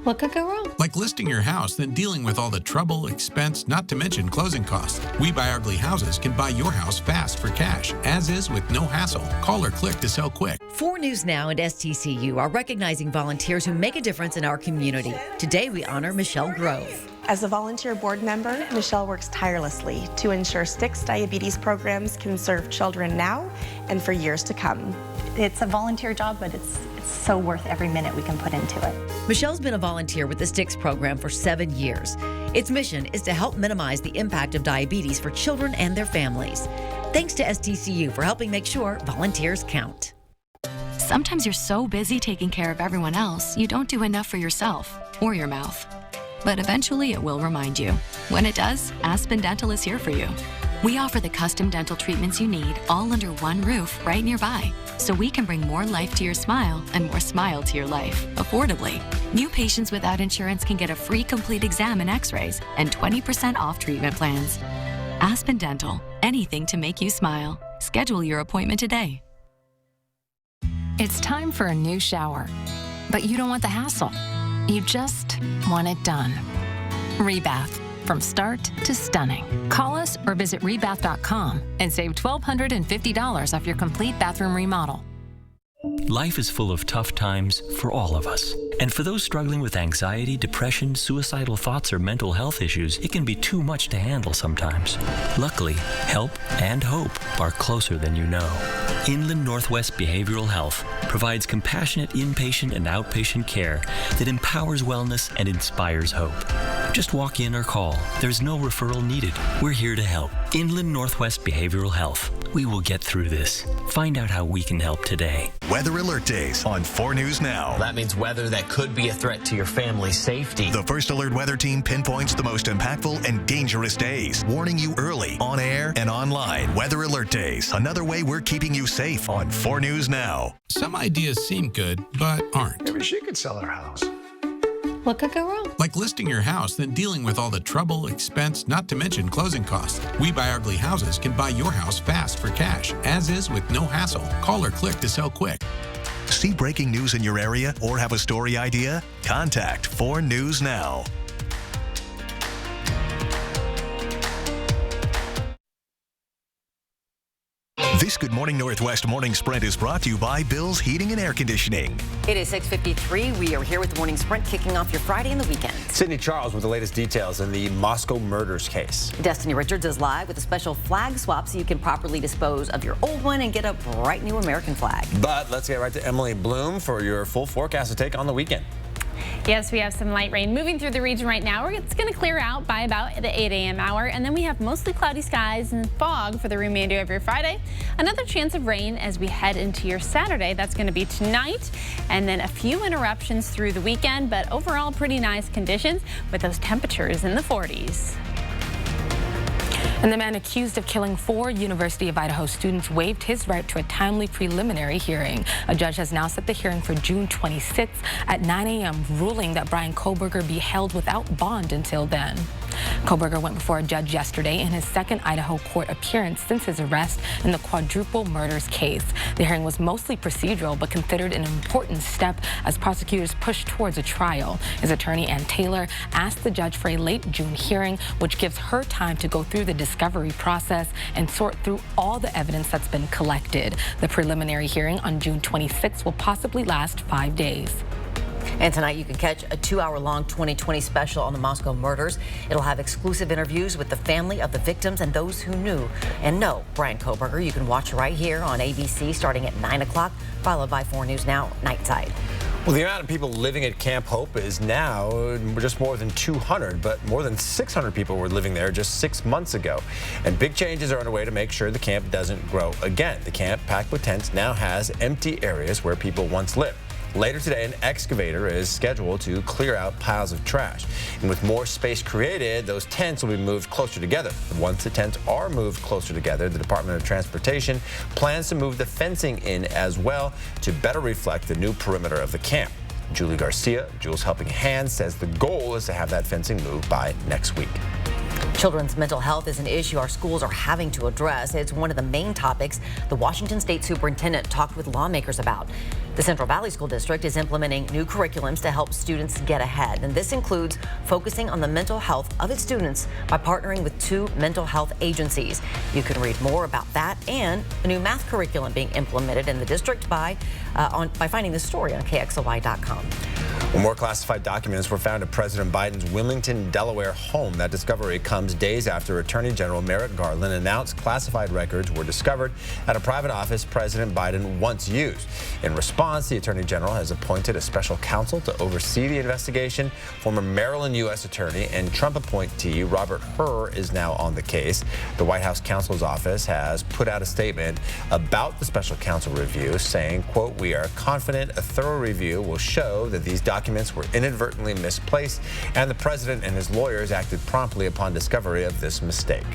S9: What could go wrong?
S7: Like listing your house, then dealing with all the trouble, expense, not to mention closing costs. We Buy Ugly Houses can buy your house fast for cash, as is with no hassle. Call or click to sell quick.
S10: 4 News Now and STCU are recognizing volunteers who make a difference in our community. Today we honor Michelle Grove.
S14: As a volunteer board member, Michelle works tirelessly to ensure Styx diabetes programs can serve children now and for years to come.
S15: It's a volunteer job, but it's so worth every minute we can put into it.
S10: Michelle's been a volunteer with the Styx program for 7 years. Its mission is to help minimize the impact of diabetes for children and their families. Thanks to STCU for helping make sure volunteers count.
S18: Sometimes you're so busy taking care of everyone else, you don't do enough for yourself or your mouth. But eventually it will remind you. When it does, Aspen Dental is here for you. We offer the custom dental treatments you need all under one roof right nearby, so we can bring more life to your smile and more smile to your life, affordably. New patients without insurance can get a free complete exam and x-rays and 20% off treatment plans. Aspen Dental, anything to make you smile. Schedule your appointment today.
S27: It's time for a new shower, but you don't want the hassle. You just want it done. Rebath. From start to stunning. Call us or visit rebath.com and save $1,250 off your complete bathroom remodel.
S29: Life is full of tough times for all of us. And for those struggling with anxiety, depression, suicidal thoughts, or mental health issues, it can be too much to handle sometimes. Luckily, help and hope are closer than you know. Inland Northwest Behavioral Health provides compassionate inpatient and outpatient care that empowers wellness and inspires hope. Just walk in or call. There's no referral needed. We're here to help. Inland Northwest Behavioral Health. We will get through this. Find out how we can help today.
S5: Weather Alert Days on 4 News Now.
S30: That means weather that could be a threat to your family's safety.
S5: The First Alert Weather Team pinpoints the most impactful and dangerous days, warning you early, on air and online. Weather Alert Days, another way we're keeping you safe on 4 News Now.
S7: Some ideas seem good, but aren't.
S8: Maybe she could sell her house.
S15: What could go wrong?
S7: Like listing your house, then dealing with all the trouble, expense, not to mention closing costs. We Buy Ugly Houses can buy your house fast for cash, as is with no hassle. Call or click to sell quick.
S5: See breaking news in your area or have a story idea? Contact 4 News Now. This Good Morning Northwest Morning Sprint is brought to you by Bill's Heating and Air Conditioning.
S3: It is 6:53. We are here with the Morning Sprint, kicking off your Friday and the weekend.
S1: Sydney Charles with the latest details in the Moscow murders case.
S3: Destiny Richards is live with a special flag swap so you can properly dispose of your old one and get a bright new American flag.
S1: But let's get right to Emily Bloom for your full forecast to take on the weekend.
S2: Yes, we have some light rain moving through the region right now. It's going to clear out by about the 8 a.m. hour, and then we have mostly cloudy skies and fog for the remainder of your Friday. Another chance of rain as we head into your Saturday. That's going to be tonight, and then a few interruptions through the weekend, but overall pretty nice conditions with those temperatures in the 40s.
S4: And the man accused of killing 4 University of Idaho students waived his right to a timely preliminary hearing. A judge has now set the hearing for June 26th at 9 a.m., ruling that Bryan Kohberger be held without bond until then. Kohberger went before a judge yesterday in his second Idaho court appearance since his arrest in the quadruple murders case. The hearing was mostly procedural, but considered an important step as prosecutors push towards a trial. His attorney, Ann Taylor, asked the judge for a late June hearing, which gives her time to go through the discovery process and sort through all the evidence that's been collected. The preliminary hearing on June 26 will possibly last 5 days.
S3: And tonight you can catch a 2-hour-long 2020 special on the Moscow murders. It'll have exclusive interviews with the family of the victims and those who knew and know Bryan Kohberger. You can watch right here on ABC starting at 9 o'clock, followed by 4 News Now Nightside.
S1: Well, the amount of people living at Camp Hope is now just more than 200, but more than 600 people were living there just 6 months ago. And big changes are underway to make sure the camp doesn't grow again. The camp, packed with tents, now has empty areas where people once lived. Later today, an excavator is scheduled to clear out piles of trash. And with more space created, those tents will be moved closer together. Once the tents are moved closer together, the Department of Transportation plans to move the fencing in as well to better reflect the new perimeter of the camp. Julie Garcia, Jules Helping Hands, says the goal is to have that fencing moved by next week.
S3: Children's mental health is an issue our schools are having to address. It's one of the main topics the Washington State Superintendent talked with lawmakers about. The Central Valley School District is implementing new curriculums to help students get ahead, and this includes focusing on the mental health of its students by partnering with 2 mental health agencies. You can read more about that and a new math curriculum being implemented in the district by finding the story on KXLY.com.
S1: Well, more classified documents were found at President Biden's Wilmington, Delaware home. That discovery comes days after Attorney General Merrick Garland announced classified records were discovered at a private office President Biden once used. In response, the Attorney General has appointed a special counsel to oversee the investigation. Former Maryland U.S. Attorney and Trump appointee Robert Hur is now on the case. The White House counsel's office has put out a statement about the special counsel review, saying, quote, "We are confident a thorough review will show that these documents were inadvertently misplaced, and the president and his lawyers acted promptly upon discovery of this mistake."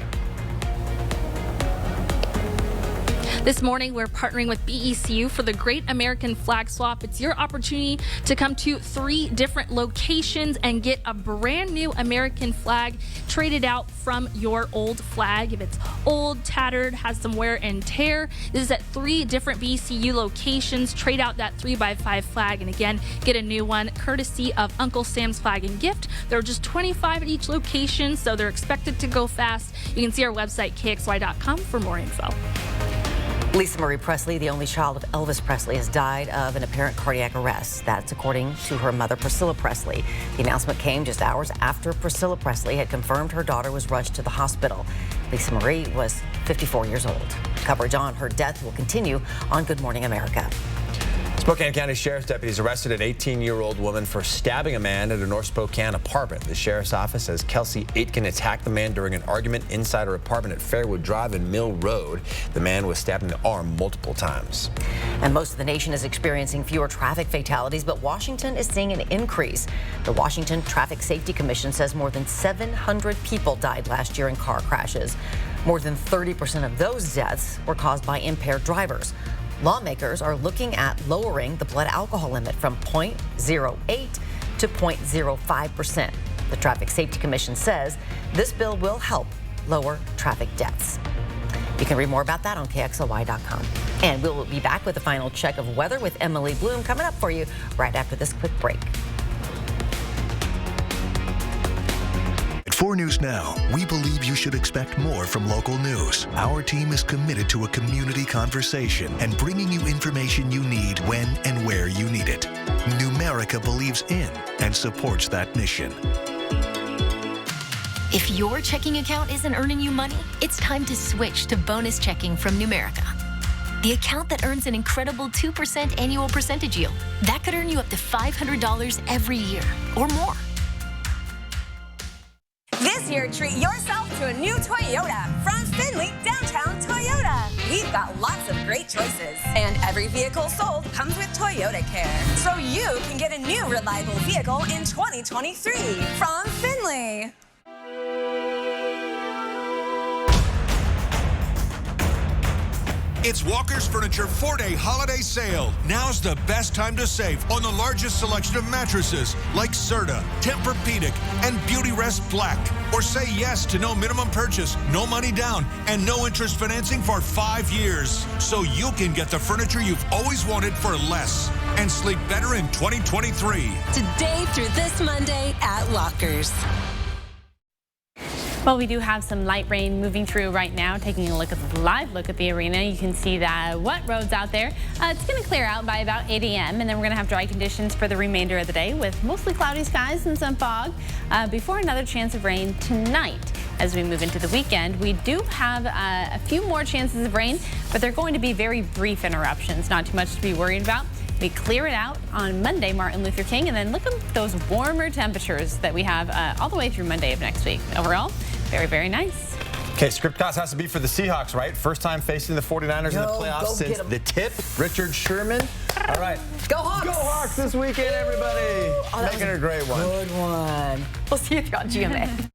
S25: This morning, we're partnering with BECU for the Great American Flag Swap. It's your opportunity to come to 3 different locations and get a brand new American flag traded out from your old flag. If it's old, tattered, has some wear and tear, this is at 3 different BECU locations. Trade out that 3x5 flag and again, get a new one courtesy of Uncle Sam's Flag and Gift. There are just 25 at each location, so they're expected to go fast. You can see our website, KXLY.com, for more info.
S3: Lisa Marie Presley, the only child of Elvis Presley, has died of an apparent cardiac arrest. That's according to her mother, Priscilla Presley. The announcement came just hours after Priscilla Presley had confirmed her daughter was rushed to the hospital. Lisa Marie was 54 years old. Coverage on her death will continue on Good Morning America.
S1: Spokane County Sheriff's deputies arrested an 18-year-old woman for stabbing a man at a North Spokane apartment. The sheriff's office says Kelsey Aitken attacked the man during an argument inside her apartment at Fairwood Drive and Mill Road. The man was stabbed in the arm multiple times.
S3: And most of the nation is experiencing fewer traffic fatalities, but Washington is seeing an increase. The Washington Traffic Safety Commission says more than 700 people died last year in car crashes. More than 30% of those deaths were caused by impaired drivers. Lawmakers are looking at lowering the blood alcohol limit from 0.08 to 0.05%. The Traffic Safety Commission says this bill will help lower traffic deaths. You can read more about that on KXLY.com. And we'll be back with a final check of weather with Emily Bloom coming up for you right after this quick break.
S5: 4 News Now, we believe you should expect more from local news. Our team is committed to a community conversation and bringing you information you need when and where you need it. Numerica believes in and supports that mission.
S6: If your checking account isn't earning you money, it's time to switch to bonus checking from Numerica. the account that earns an incredible 2% annual percentage yield. That could earn you up to $500 every year or more.
S16: This year, treat yourself to a new Toyota from Findlay Downtown Toyota. We've got lots of great choices, and every vehicle sold comes with Toyota Care. So you can get a new reliable vehicle in 2023 from Findlay.
S13: It's Walker's Furniture 4-day holiday sale. Now's the best time to save on the largest selection of mattresses like Serta, Tempur-Pedic, and Beautyrest Black. Or say yes to no minimum purchase, no money down, and no interest financing for 5 years. So you can get the furniture you've always wanted for less and sleep better in 2023.
S16: Today through this Monday at Walker's.
S2: Well, we do have some light rain moving through right now. Taking a live look at the arena, you can see that wet roads out there. It's going to clear out by about 8 a.m. and then we're going to have dry conditions for the remainder of the day with mostly cloudy skies and some fog before another chance of rain tonight. As we move into the weekend, we do have a few more chances of rain, but they're going to be very brief interruptions. Not too much to be worried about. We clear it out on Monday, Martin Luther King, and then look at those warmer temperatures that we have all the way through Monday of next week. Overall, very, very nice.
S1: Okay, script toss has to be for the Seahawks, right? First time facing the 49ers in the playoffs since the tip. Richard Sherman. All right.
S3: Go Hawks!
S1: Go Hawks this weekend, everybody. Making it a great one.
S3: Good one. We'll see you on GMA.